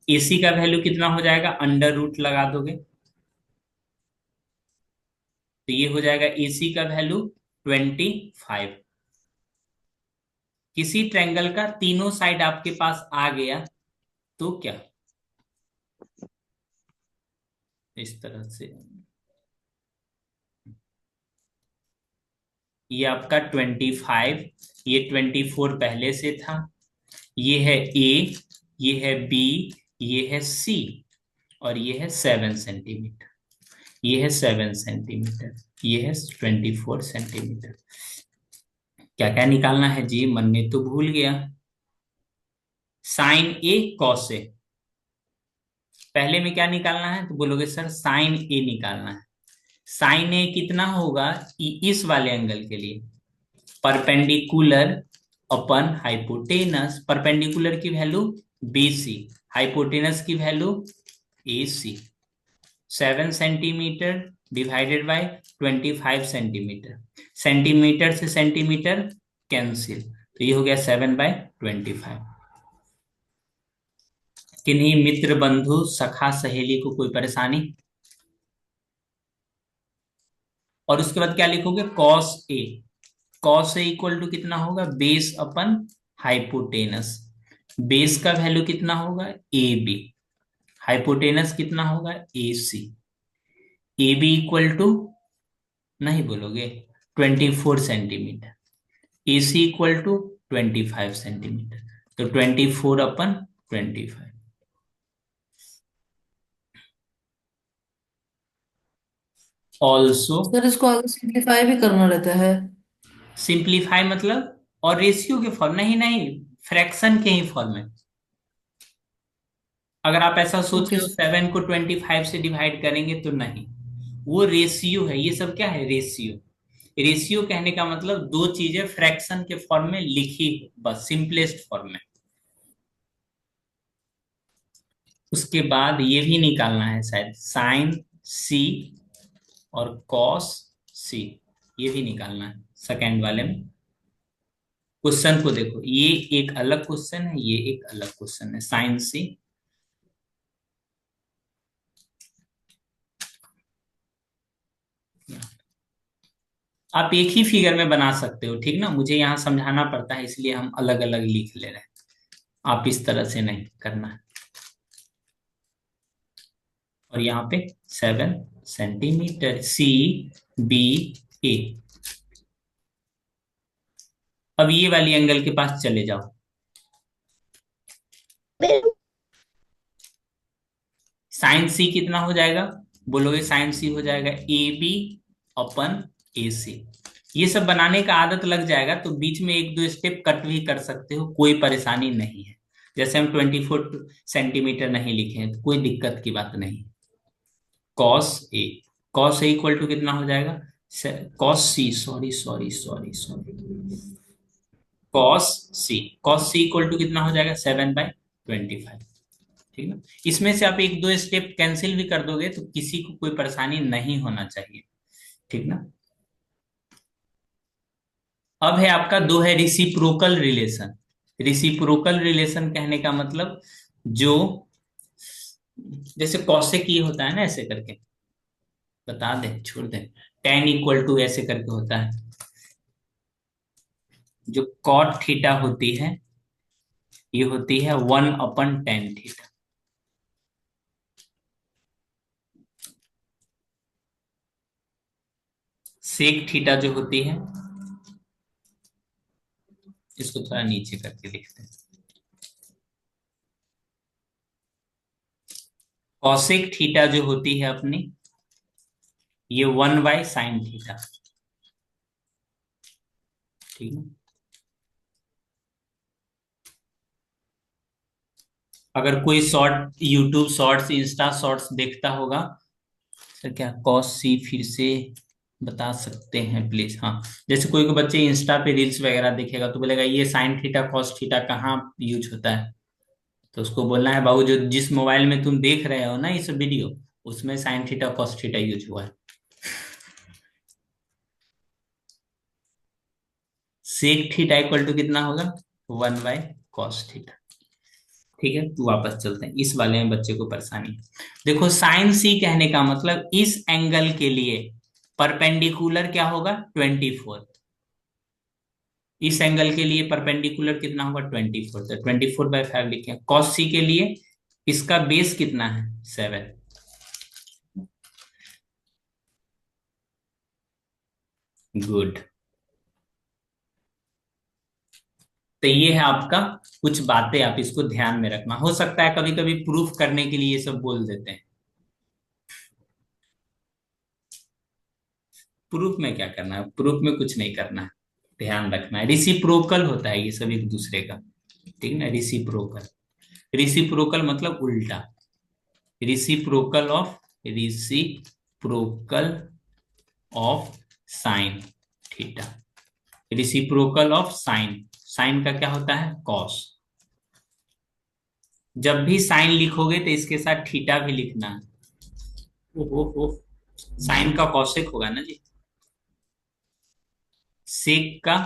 एसी का वैल्यू कितना हो जाएगा? अंडर रूट लगा दोगे तो ये हो जाएगा एसी का वैल्यू 25। किसी ट्रायंगल का तीनों साइड आपके पास आ गया तो क्या? इस तरह से ये आपका 25, ये 24 पहले से था, ये है ए, ये है बी, ये है सी, और ये है 7 सेंटीमीटर। ये है 7 सेंटीमीटर, ये है 24 सेंटीमीटर। क्या क्या निकालना है जी? मन में तो भूल गया। साइन ए कॉस ए, पहले में क्या निकालना है? तो बोलोगे सर साइन ए निकालना है। साइन ए कितना होगा? इस वाले एंगल के लिए परपेंडिकुलर अपन हाइपोटेनस। परपेंडिकुलर की वैल्यू बी सी, हाइपोटेनस की value A C. 7 centimetre divided by 25 centimetre. Centimetre से सेंटीमीटर कैंसिल, तो ये हो गया 7/25। किन्हीं मित्र बंधु सखा सहेली को कोई परेशानी? और उसके बाद क्या लिखोगे? Cos A. Cos A equal to कितना होगा? Base upon hypotenuse. बेस का वैल्यू कितना होगा? A B. हाइपोटेनस कितना होगा? A C. A B equal to, नहीं बोलोगे, 24 centimetre. A C equal to 25 centimetre. तो 24/25। ऑल्सो, सर इसको आगे सिंप्लीफाई भी करना रहता है? सिंप्लीफाई मतलब, और रेशियो के फॉर्म, नहीं नहीं, फ्रैक्शन के ही फॉर्म में। अगर आप ऐसा सोच ओके रहे हो सर। 7 को 25 से डिवाइड करेंगे, तो नहीं, वो रेशियो है। ये सब क्या है? रेशियो। रेशियो कहने का मतलब दो चीजें फ्रैक्शन के फॉर्म में लिखी हो, बस सिंपलेस्ट फॉर्म में। उसके बाद ये भी निकालना है शायद, साइन सी और कॉस सी, ये भी निकालना है सेकेंड वाले में। क्वेश्चन को देखो, ये एक अलग क्वेश्चन है, ये एक अलग क्वेश्चन है। साइन सी, आप एक ही फिगर में बना सकते हो, ठीक ना? मुझे यहाँ समझाना पड़ता है, इसलिए हम अलग अलग लिख ले रहे हैं। आप इस तरह से नहीं करना है। और यहाँ पे 7 सेंटीमीटर, सी बी ए। अब ये वाली एंगल के पास चले जाओ। साइन सी कितना हो जाएगा? बोलोगे साइन सी हो जाएगा ए बी अपन ए से। ये सब बनाने का आदत लग जाएगा तो बीच में एक दो स्टेप कट भी कर सकते हो, कोई परेशानी नहीं है। जैसे हम 24 सेंटीमीटर नहीं लिखे हैं तो कोई दिक्कत की बात नहीं। Cos A, cos A equal to कितना हो जाएगा, cos C, sorry sorry sorry sorry, cos C, cos C equal to कितना हो जाएगा 7/25। ठीक ना। इसमें से आप एक दो स्टेप कैंसिल भी कर दोगे तो किसी को कोई परेशानी नहीं होना चाहिए। ठीक ना। अब है आपका दो, है रिसिप्रोकल रिलेशन। रिसिप्रोकल रिलेशन कहने का मतलब, जो जैसे कौशिक ये होता है ना, ऐसे करके बता दें छोड़ दें, टेन इक्वल टू ऐसे करके होता है। जो कॉट थीटा होती है, ये होती है 1/tan थीटा। सेक थीटा जो होती है, इसको थोड़ा नीचे करके लिखते हैं, कौशिक थीटा जो होती है अपनी, ये 1/sin थीटा। ठीक है। अगर कोई short YouTube shorts, Insta shorts देखता होगा, सर क्या कॉस सी फिर से बता सकते हैं प्लीज। हाँ, जैसे कोई कोई बच्चे इंस्टा पे रील्स वगैरह देखेगा तो बोलेगा ये साइन थीटा कॉस थीटा कहाँ यूज होता है। तो उसको बोलना है बाबू, जो जिस मोबाइल में तुम देख रहे हो ना इस वीडियो, उसमें sine theta cos theta use हुआ है। सेक थीटा इक्वल टू कितना होगा, 1/cos थीटा। ठीक है, तो वापस चलते हैं, इस वाले में बच्चे को परेशानी है। देखो साइन सी कहने का मतलब इस एंगल के लिए परपेंडिकुलर क्या होगा, 24। इस एंगल के लिए परपेंडिकुलर कितना होगा, 24, तो 24/5 लिखे। कॉस सी के लिए इसका बेस कितना है, 7। गुड। तो ये है आपका कुछ बातें, आप इसको ध्यान में रखना। हो सकता है कभी कभी प्रूफ करने के लिए ये सब बोल देते हैं। प्रूफ में क्या करना है, प्रूफ में कुछ नहीं करना है, ध्यान रखना है रिसिप्रोकल होता है ये सब एक दूसरे का। ठीक है ना, रिसिप्रोकल। रिसिप्रोकल मतलब उल्टा, reciprocal of, reciprocal of sine theta, reciprocal of sine, sine का क्या होता है, कॉस। जब भी साइन लिखोगे तो इसके साथ थीटा भी लिखना है। ओहो, साइन का कौशिक होगा ना जी, सेक का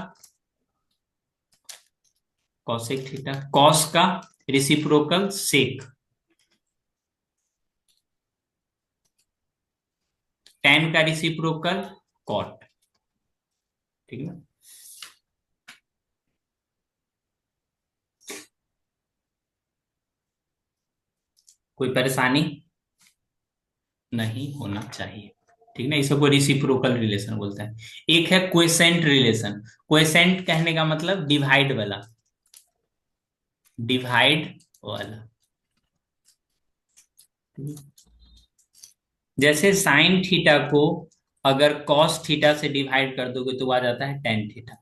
कौशिक थीटा, कॉस का रिसिप्रोकल सेक, टेन का रिसिप्रोकल कॉट। ठीक है। कोई परेशानी नहीं होना चाहिए। ठीक ना, इस सबको रिसिप्रोकल रिलेशन बोलते हैं। एक है क्वेसेंट रिलेशन। क्वेसेंट कहने का मतलब डिवाइड वाला, डिवाइड वाला। जैसे साइन थीटा को अगर कॉस थीटा से डिवाइड कर दोगे तो आ जाता है टेन थीटा।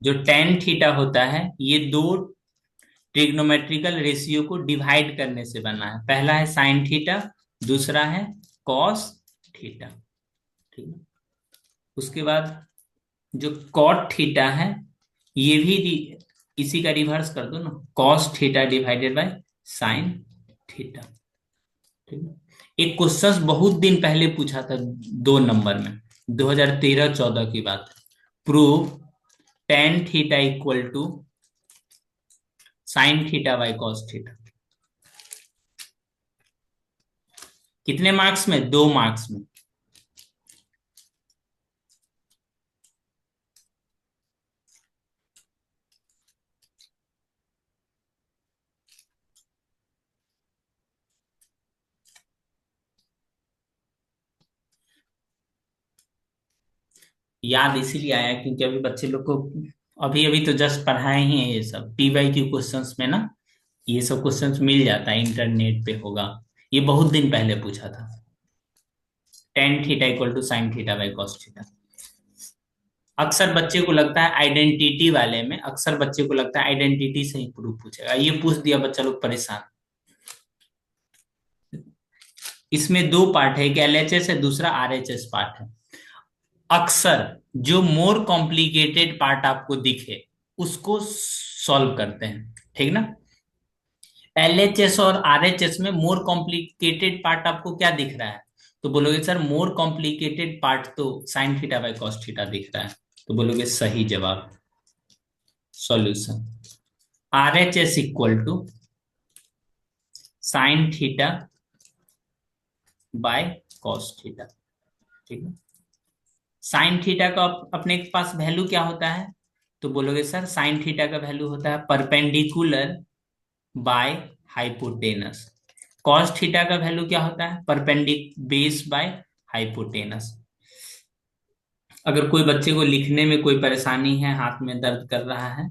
जो टेन थीटा होता है ये दो ट्रिग्नोमेट्रिकल रेशियो को डिवाइड करने से बना है। पहला है साइन थीटा, दूसरा है कॉस थीटा। ठीक है। उसके बाद जो कॉट थीटा है, ये भी इसी का रिवर्स कर दो ना, cos theta divided by sine theta. ठीक है। एक क्वेश्चन बहुत दिन पहले पूछा था, 2 नंबर में, 2013-14 की बात है। Prove tan theta equal to sine theta by cos theta. कितने मार्क्स में, 2 मार्क्स में। याद इसीलिए आया क्योंकि अभी बच्चे लोग को अभी अभी तो जस्ट पढ़ाए ही है ये सब, पी वाई क्यू क्वेश्चंस में ना, ये सब क्वेश्चंस मिल जाता है, इंटरनेट पे होगा। ये बहुत दिन पहले पूछा था। Tan theta equal to sine theta by cos theta. अक्सर बच्चे को लगता है आइडेंटिटी वाले में, अक्सर बच्चे को लगता है आइडेंटिटी से ही प्रूफ पूछेगा, ये पूछ दिया बच्चा लोग परेशान। इसमें दो पार्ट है, एक एलएचएस है, दूसरा आरएचएस पार्ट है। अक्सर जो मोर कॉम्प्लिकेटेड पार्ट आपको दिखे उसको सॉल्व करते हैं, ठीक ना। एलएचएस और आरएचएस में मोर कॉम्प्लिकेटेड पार्ट आपको क्या दिख रहा है? तो बोलोगे सर मोर कॉम्प्लिकेटेड पार्ट तो sine theta by cos theta दिख रहा है। तो बोलोगे सही जवाब। Solution, RHS equal to sine theta by cos theta, ठीक है। साइन थीटा का अपने के पास वैल्यू क्या होता है? तो बोलोगे सर साइन थीटा का वैल्यू होता है perpendicular by hypotenuse. Cos theta का वैल्यू क्या होता है? परपेंडिक बेस बाय हाइपोटेनस। अगर कोई बच्चे को लिखने में कोई परेशानी है, हाथ में दर्द कर रहा है,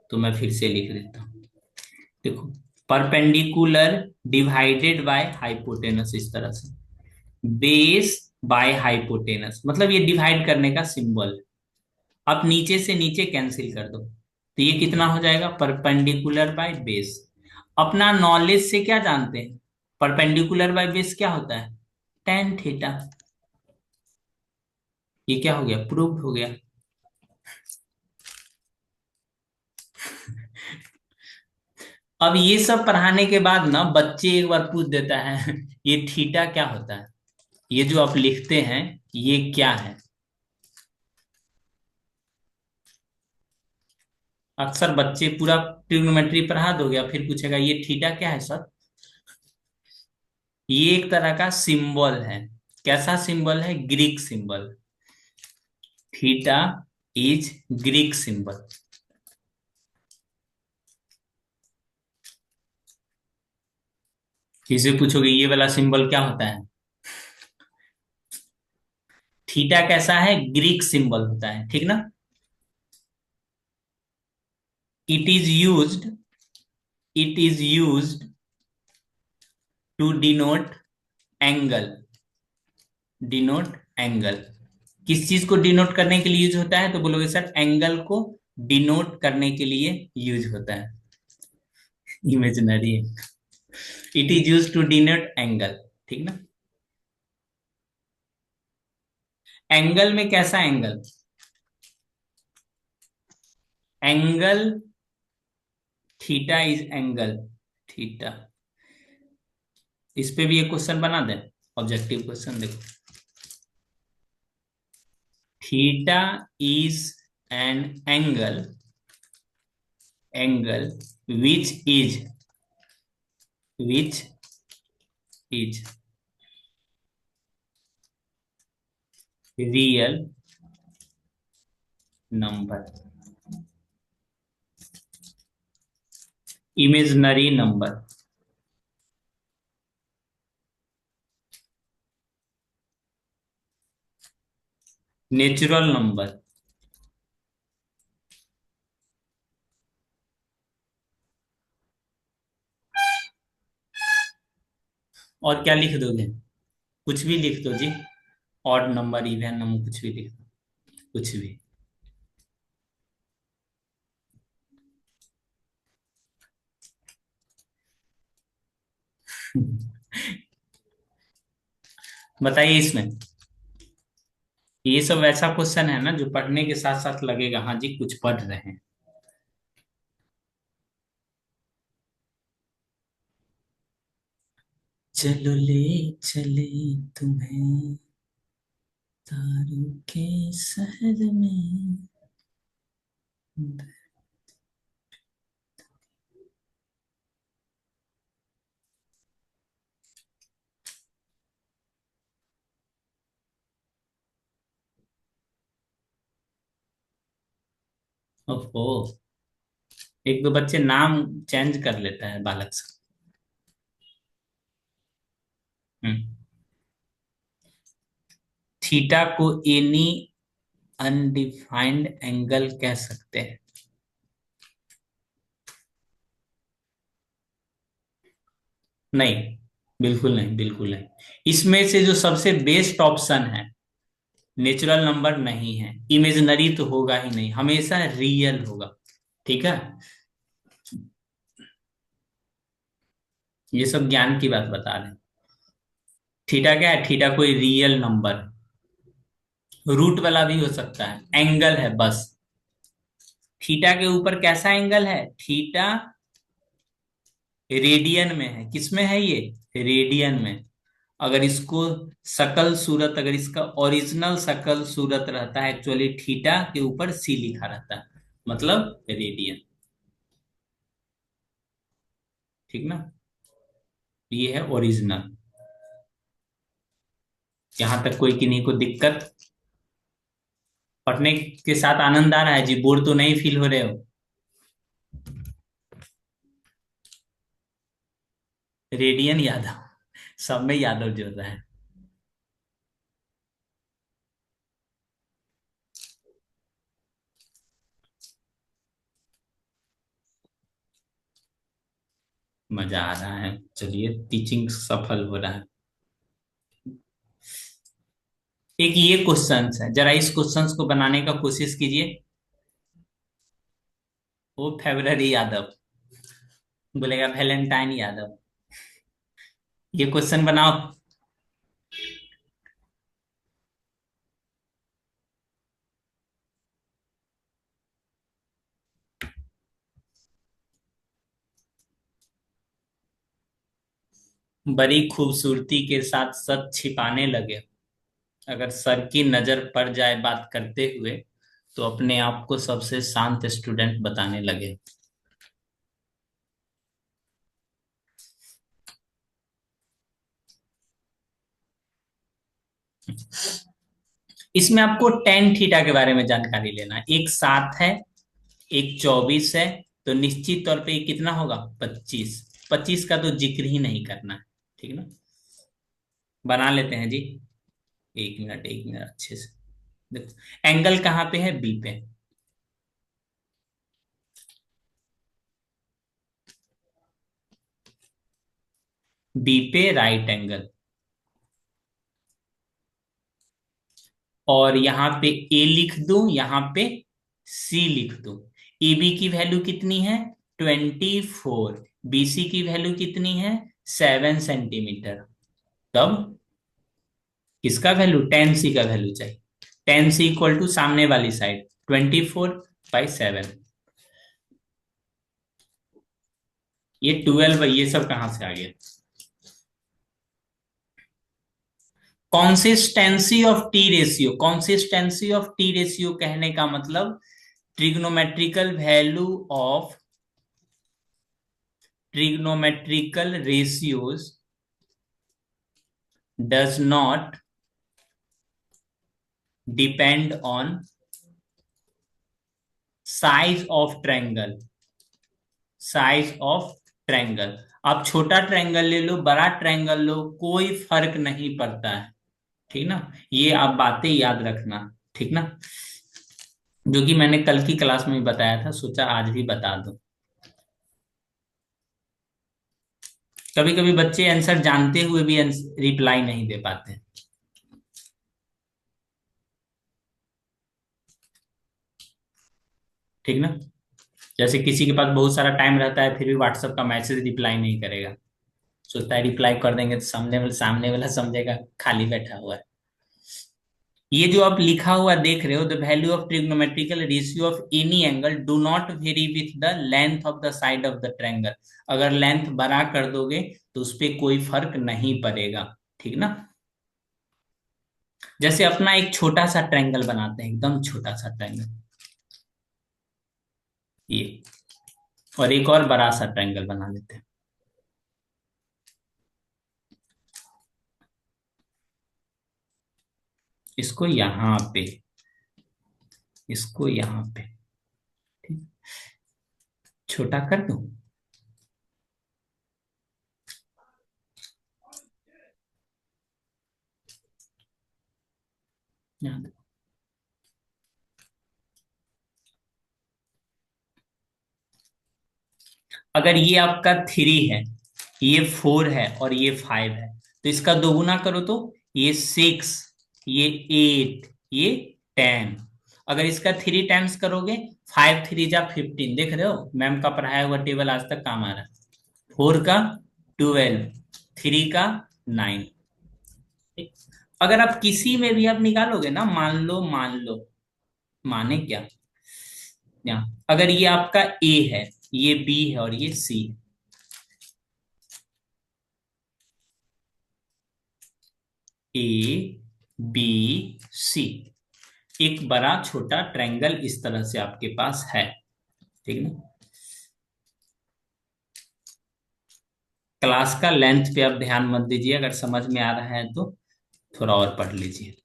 तो मैं फिर से लिख देता हूँ। देखो, परपेंडिकुलर डिवाइडेड बाय हाइपोटेनस, इस तरह से बेस बाय हाइपोटेनस, मतलब ये डिवाइड करने का सिंबल। आप नीचे से नीचे कैंसिल कर दो तो ये कितना हो जाएगा? Perpendicular by base. अपना नॉलेज से क्या जानते हैं? परपेंडिकुलर बाय बेस क्या होता है? Tan theta. ये क्या हो गया? प्रूफ हो गया। अब ये सब पढ़ाने के बाद ना बच्चे एक बार पूछ देता है ये थीटा क्या होता है? ये जो आप लिखते हैं ये क्या है? अक्सर बच्चे पूरा ट्रिग्नोमेट्री पढ़ा दोगे फिर पूछेगा ये थीटा क्या है सर? ये एक तरह का सिंबल है। कैसा सिंबल है? Greek symbol. Theta is Greek symbol. किसी पूछोगे ये वाला सिंबल क्या होता है? थीटा कैसा है? ग्रीक सिंबल होता है, ठीक ना। It is used, it is used to denote angle. Denote angle किस चीज को डिनोट करने के लिए यूज होता है? तो बोलोगे सर एंगल को डिनोट करने के लिए यूज होता है। इमेजिनरी है। It is use to denote angle, ठीक ना। एंगल में कैसा angle? Angle, theta is angle. Theta, इस पे भी एक क्वेश्चन बना दें, ऑब्जेक्टिव क्वेश्चन। देखो, theta is an angle, angle which is, which is real number, imaginary number. Natural number. और क्या लिख दोगे? कुछ भी लिख दो जी। ऑड नंबर, इवन नंबर, कुछ भी लिख दो, कुछ भी। बताइए इसमें। ये सब ऐसा क्वेश्चन है ना जो पढ़ने के साथ साथ लगेगा हाँ जी कुछ पढ़ रहे हैं। चलो ले चले तुम्हें तारों के शहर में। ओहो, एक दो बच्चे नाम चेंज कर लेता है बालक से। हम्म। थीटा को एनी अनडिफाइंड एंगल कह सकते हैं। नहीं, बिल्कुल नहीं, बिल्कुल नहीं। इसमें से जो सबसे बेस्ट ऑप्शन है, नेचुरल नंबर नहीं है, इमेजिनरी तो होगा ही नहीं, हमेशा रियल होगा। ठीक है, ये सब ज्ञान की बात बता रहे हैं। थीटा क्या है? थीटा कोई रियल नंबर, रूट वाला भी हो सकता है, एंगल है बस। थीटा के ऊपर कैसा एंगल है? थीटा रेडियन में है। किसमें है ये? रेडियन में। अगर इसको शकल सूरत, अगर इसका ओरिजिनल शकल सूरत रहता है, एक्चुअली थीटा के ऊपर सी लिखा रहता है, मतलब रेडियन। ठीक ना? ये है ओरिजिनल। यहां तक कोई किन्हीं को दिक्कत? पढ़ने के साथ आनंद आ रहा है जी? बोर तो नहीं फील हो रहे हो? रेडियन यादव, सब में यादव जोड़ रहा है। मजा आ रहा है, चलिए टीचिंग सफल हो रहा है। एक ये क्वेश्चन है, जरा इस क्वेश्चन को बनाने का कोशिश कीजिए। वो फेब्रवरी यादव बोलेगा वैलेंटाइन यादव। ये क्वेश्चन बनाओ। बड़ी खूबसूरती के साथ सच छिपाने लगे। अगर सर की नजर पड़ जाए बात करते हुए, तो अपने आप को सबसे शांत स्टूडेंट बताने लगे। इसमें आपको टेन थीटा के बारे में जानकारी लेना है। एक 7 है, एक 24 है, तो निश्चित तौर पे ये कितना होगा? 25। 25 का तो जिक्र ही नहीं करना है। ठीक ना? बना लेते हैं जी। एक मिनट, एक मिनट, अच्छे से देखो, एंगल कहाँ पे है? बी पे। बी पे राइट एंगल। और यहां पे ए लिख दूं, यहां पे सी लिख दूं। ए बी की वैल्यू कितनी है? 24। बीसी की वैल्यू कितनी है? 7 सेंटीमीटर। तब किसका वैल्यू? टेन सी का वैल्यू चाहिए। टेन सी इक्वल टू सामने वाली साइड, 24/7। ये 12, ये सब कहां से आ गया? Consistency of T ratio. Consistency of T ratio कहने का मतलब trigonometrical value of trigonometrical ratios does not depend on size of triangle। Size of triangle. आप छोटा ट्रायंगल ले लो, बड़ा ट्रायंगल लो, कोई फर्क नहीं पड़ता है। ठीक ना? ये आप बातें याद रखना। ठीक ना? जो कि मैंने कल की क्लास में भी बताया था, सोचा आज भी बता दूं। कभी कभी बच्चे आंसर जानते हुए भी रिप्लाई नहीं दे पाते। ठीक ना? जैसे किसी के पास बहुत सारा टाइम रहता है, फिर भी व्हाट्सएप का मैसेज रिप्लाई नहीं करेगा। सोचता है रिप्लाई कर देंगे तो सामने वाला समझेगा खाली बैठा हुआ है। ये जो आप लिखा हुआ देख रहे हो, the value of trigonometrical ratio of any angle do not very with the length of the side of the triangle. अगर लेंथ बड़ा कर दोगे तो उस पर कोई फर्क नहीं पड़ेगा। ठीक ना? जैसे अपना एक छोटा सा ट्रायंगल बनाते हैं, एकदम छोटा सा ट्रायंगल, ये, और एक और बड़ा सा ट्रायंगल बना लेते हैं। इसको यहाँ पे, इसको यहाँ पे, ठीक, छोटा कर दूं। यहाँ देखो। अगर ये आपका 3 है, ये 4 है और ये 5 है, तो इसका दोगुना करो तो ये 6, ये 8, ये 10। अगर इसका 3 टाइम्स करोगे, 5 3 जा 15, देख रहे हो मैम का पढ़ाया हुआ टेबल आज तक काम आ रहा है। 4 का 12, 3 का 9। अगर आप किसी में भी आप निकालोगे ना, मान लो माने क्या, अगर ये आपका ए है, ये बी है और ये सी, ए बी सी, एक बड़ा छोटा ट्रायंगल इस तरह से आपके पास है, ठीक है ना। क्लास का लेंथ पे आप ध्यान मत दीजिए, अगर समझ में आ रहा है तो थोड़ा और पढ़ लीजिए।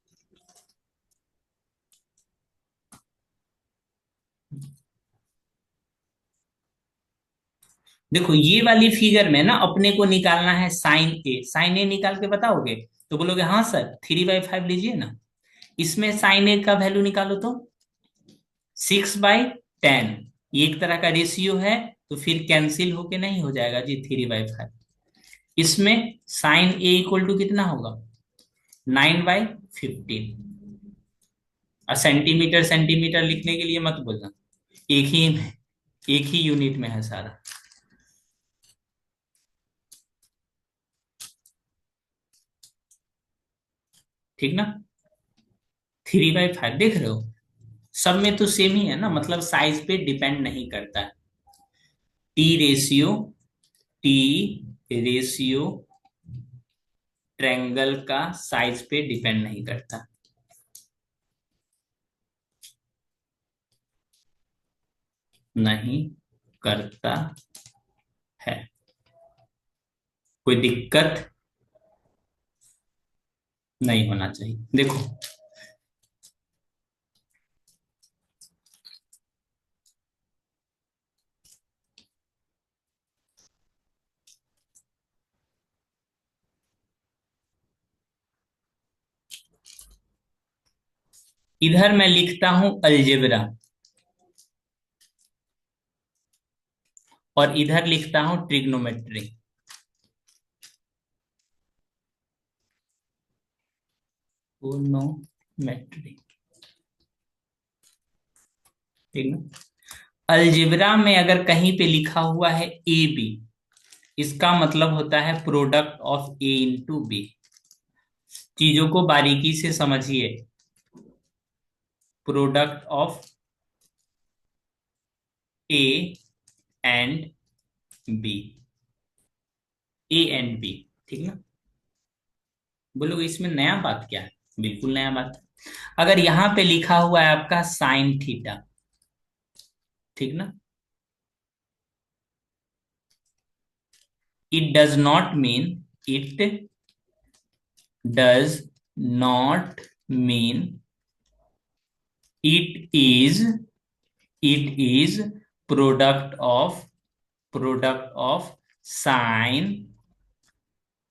देखो ये वाली फिगर में ना अपने को निकालना है साइन ए, साइन ए निकाल के बताओगे तो बोलोगे हाँ सर 3/5 लीजिए ना। इसमें साइन ए का वैल्यू निकालो तो 6/10, ये एक तरह का रेशियो है, तो फिर कैंसिल होके नहीं हो जाएगा जी 3/5। इसमें साइन ए इक्वल टू कितना होगा, 9/15। और सेंटीमीटर सेंटीमीटर लिखने के लिए मत बोलना, एक ही एक ही यूनिट में है सारा, ठीक ना। 3/5 देख रहे हो, सब में तो सेम ही है ना, मतलब साइज पे डिपेंड नहीं करता है। T ratio, T ratio triangle का साइज पे डिपेंड नहीं करता, नहीं करता है। कोई दिक्कत नहीं होना चाहिए। देखो इधर मैं लिखता हूं अलजेब्रा, और इधर लिखता हूं ट्रिग्नोमेट्री, ट्रिग्नोमेट्री, ठीक ना। अलजेब्रा में अगर कहीं पे लिखा हुआ है ए बी, इसका मतलब होता है product of A into B. चीजों को बारीकी से समझिए, product of A and B, A and B, ठीक ना। बोलोगे इसमें नया बात क्या है, बिल्कुल नया बात है। अगर यहां पे लिखा हुआ है आपका साइन थीटा, ठीक ना, it does not mean, it does not mean it is, it is product of sine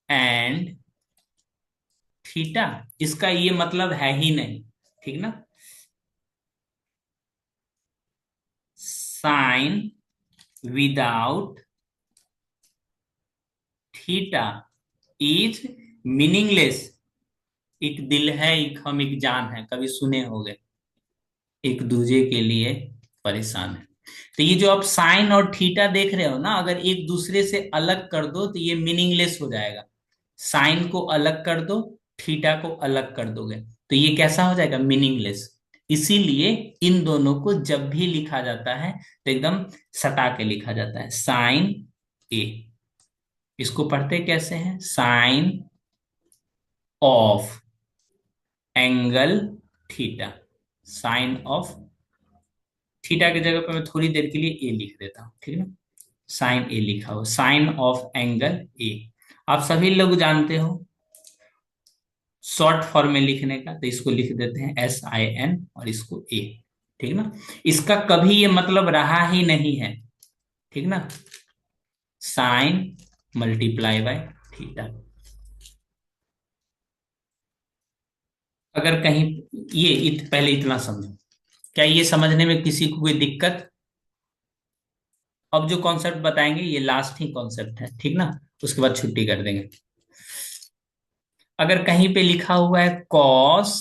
and theta, इसका ये मतलब है ही नहीं, ठीक ना। Sine without theta is meaningless. एक दिल है, एक हम, एक जान है, कभी सुने होंगे, एक दूजे के लिए परेशान है। तो ये जो आप साइन और थीटा देख रहे हो ना, अगर एक दूसरे से अलग कर दो तो ये मीनिंगलेस हो जाएगा। साइन को अलग कर दो, थीटा को अलग कर दोगे तो ये कैसा हो जाएगा, मीनिंगलेस। इसीलिए इन दोनों को जब भी लिखा जाता है तो एकदम सटा के लिखा जाता है, साइन ए। इसको पढ़ते कैसे हैं, sine of angle theta, sine of theta की जगह पर मैं थोड़ी देर के लिए ए लिख देता हूं, ठीक है ना। साइन ए लिखा हो, साइन ऑफ एंगल ए, आप सभी लोग जानते हो शॉर्ट फॉर्म में लिखने का, तो इसको लिख देते हैं SIN और इसको ए, ठीक ना। इसका कभी ये मतलब रहा ही नहीं है, ठीक ना, साइन मल्टीप्लाई बाय थीटा। अगर कहीं पहले इतना समझो, क्या ये समझने में किसी को कोई दिक्कत। अब जो कॉन्सेप्ट बताएंगे ये लास्ट ही कॉन्सेप्ट है, ठीक ना। उसके बाद छुट्टी कर देंगे। अगर कहीं पे लिखा हुआ है कॉस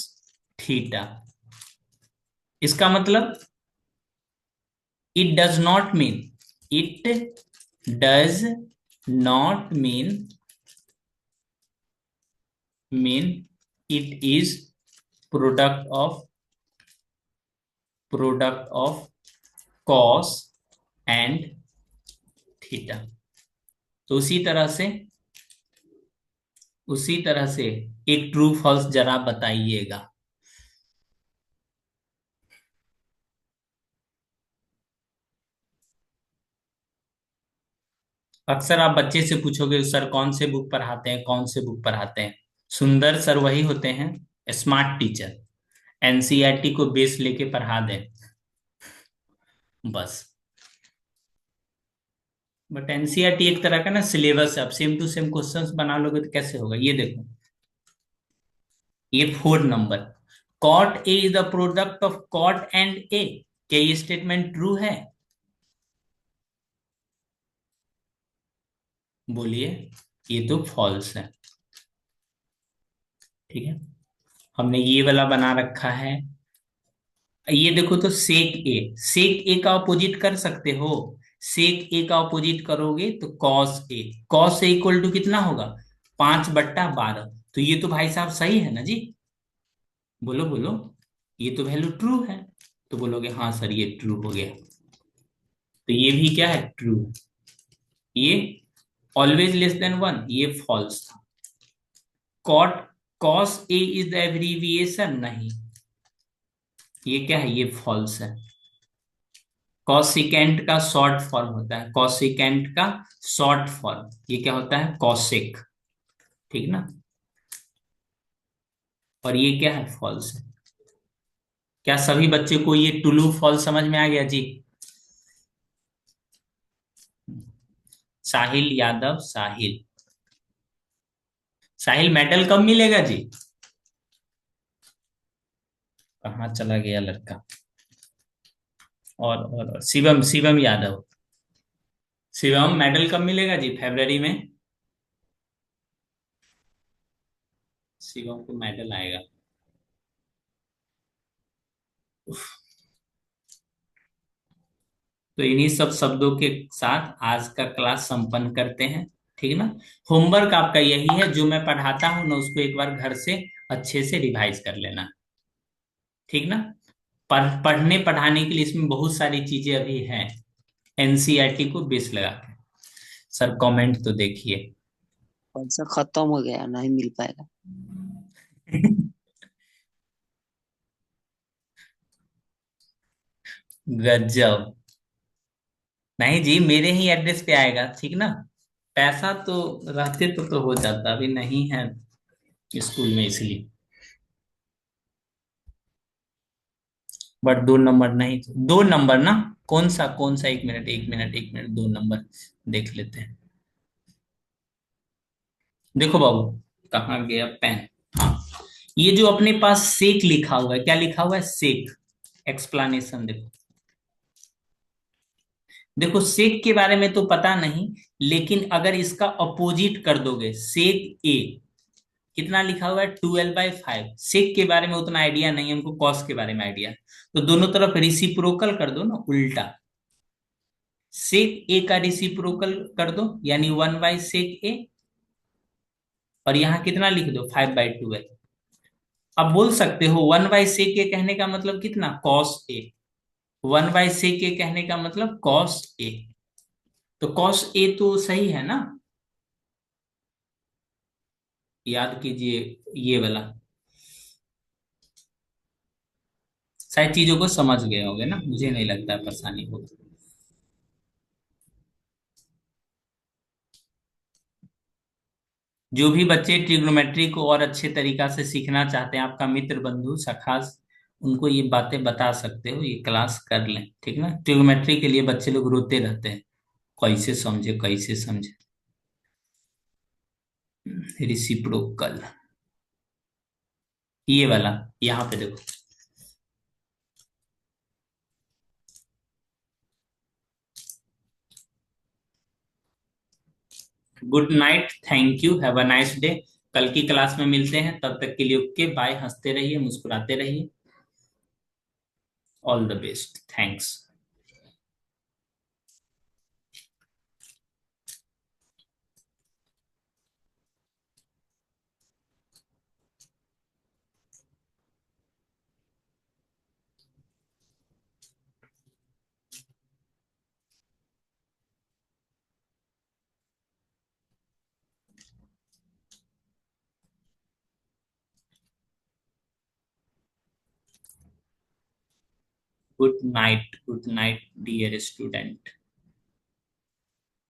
थीटा, इसका मतलब it does not mean, it does not mean it is product of cos and theta. तो उसी तरह से एक ट्रू फॉल्स जरा बताइएगा। अक्सर आप बच्चे से पूछोगे सर कौन से बुक पढ़ाते हैं, कौन से बुक पढ़ाते हैं। सुंदर सर वही होते हैं स्मार्ट टीचर, एनसीईआरटी को बेस लेके पढ़ा दें बस। बट एनसीईआरटी एक तरह का ना सिलेबस है, अब सेम टू सेम क्वेश्चंस बना लोगे तो कैसे होगा। ये देखो, ये 4 number, cot A is the product of cot and A, क्या ये स्टेटमेंट ट्रू है? बोलिए। ये तो फॉल्स है। ठीक है, हमने ये वाला बना रखा है। ये देखो तो सेक ए का ऑपोजिट कर सकते हो। सेक ए का ऑपोजिट करोगे तो कॉस ए इक्वल टू कितना होगा, 5/12। तो ये तो भाई साहब सही है ना जी, बोलो बोलो, ये तो वैल्यू ट्रू है। तो बोलोगे हाँ सर ये ट्रू हो गया। तो ये भी क्या है, ट्रू। ये ऑलवेज लेस देन 1, ये फॉल्स था। Cot cos A is the abbreviation, नहीं, ये क्या है, ये फॉल्स है। कॉसिकेंट का शॉर्ट फॉर्म होता है, कॉसिकेंट का शॉर्ट फॉर्म, ये क्या होता है, कॉसिक। ठीक ना। और ये क्या है, फॉल्स है। क्या सभी बच्चे को ये टुलू फॉल्स समझ में आ गया जी? साहिल यादव, साहिल, साहिल मेडल कब मिलेगा जी? कहाँ चला गया लड़का? और शिवम, शिवम यादव, शिवम मेडल कब मिलेगा जी, फरवरी में? शिवम को मेडल आएगा। तो इन्हीं सब शब्दों के साथ आज का क्लास संपन्न करते हैं। ठीक ना। होमवर्क आपका यही है, जो मैं पढ़ाता हूं ना उसको एक बार घर से अच्छे से रिवाइज कर लेना। ठीक ना। पढ़ने पढ़ाने के लिए इसमें बहुत सारी चीजें अभी हैं, एनसीईआरटी को बेस लगा के। सर कमेंट तो देखिए। पैसा खत्म हो गया, नहीं मिल पाएगा। गजब। नहीं जी, मेरे ही एड्रेस पे आएगा, ठीक ना। पैसा तो रहते तो हो जाता, अभी नहीं है स्कूल में इसलिए। बट 2 नंबर नहीं, 2 नंबर ना, कौन सा, 1 मिनट 1 मिनट 1 मिनट, 2 नंबर देख लेते हैं। देखो बाबू, कहाँ गया पेन। हाँ, ये जो अपने पास सेक लिखा हुआ है, क्या लिखा हुआ है, सेक, एक्सप्लेनेशन देखो। देखो सेक के बारे में तो पता नहीं, लेकिन अगर इसका अपोजिट कर दोगे, सेक ए कितना लिखा हुआ है, 12/5। सेक के बारे में उतना आइडिया नहीं है हमको, कॉस के बारे में आइडिया। तो दोनों तरफ रिसिप्रोकल कर दो ना, उल्टा। सेक ए का रिसिप्रोकल कर दो, यानी 1/सेक ए। और यहां कितना लिख दो, 5/12। अब बोल सकते हो 1/सेक ए कहने का मतलब कितना, कॉस ए। 1/सेक ए कहने का मतलब कॉस ए। तो कॉस ए तो सही है ना, याद कीजिए ये वाला। शायद चीजों को समझ गए होंगे ना, मुझे नहीं लगता है परेशानी होगी। जो भी बच्चे ट्रिग्नोमेट्री को और अच्छे तरीका से सीखना चाहते हैं, आपका मित्र बंधु सखा, उनको ये बातें बता सकते हो, ये क्लास कर लें। ठीक ना। ट्रिग्नोमेट्री के लिए बच्चे लोग रोते रहते हैं, कैसे समझे कैसे समझे। रिसिप्रोकल, ये वाला, यहाँ पे देखो। Good night, thank you, have a nice day. कल की क्लास में मिलते हैं, तब तक के लिए ओके बाय। हंसते रहिए, मुस्कुराते रहिए। All the best, thanks. Good night, good night dear student.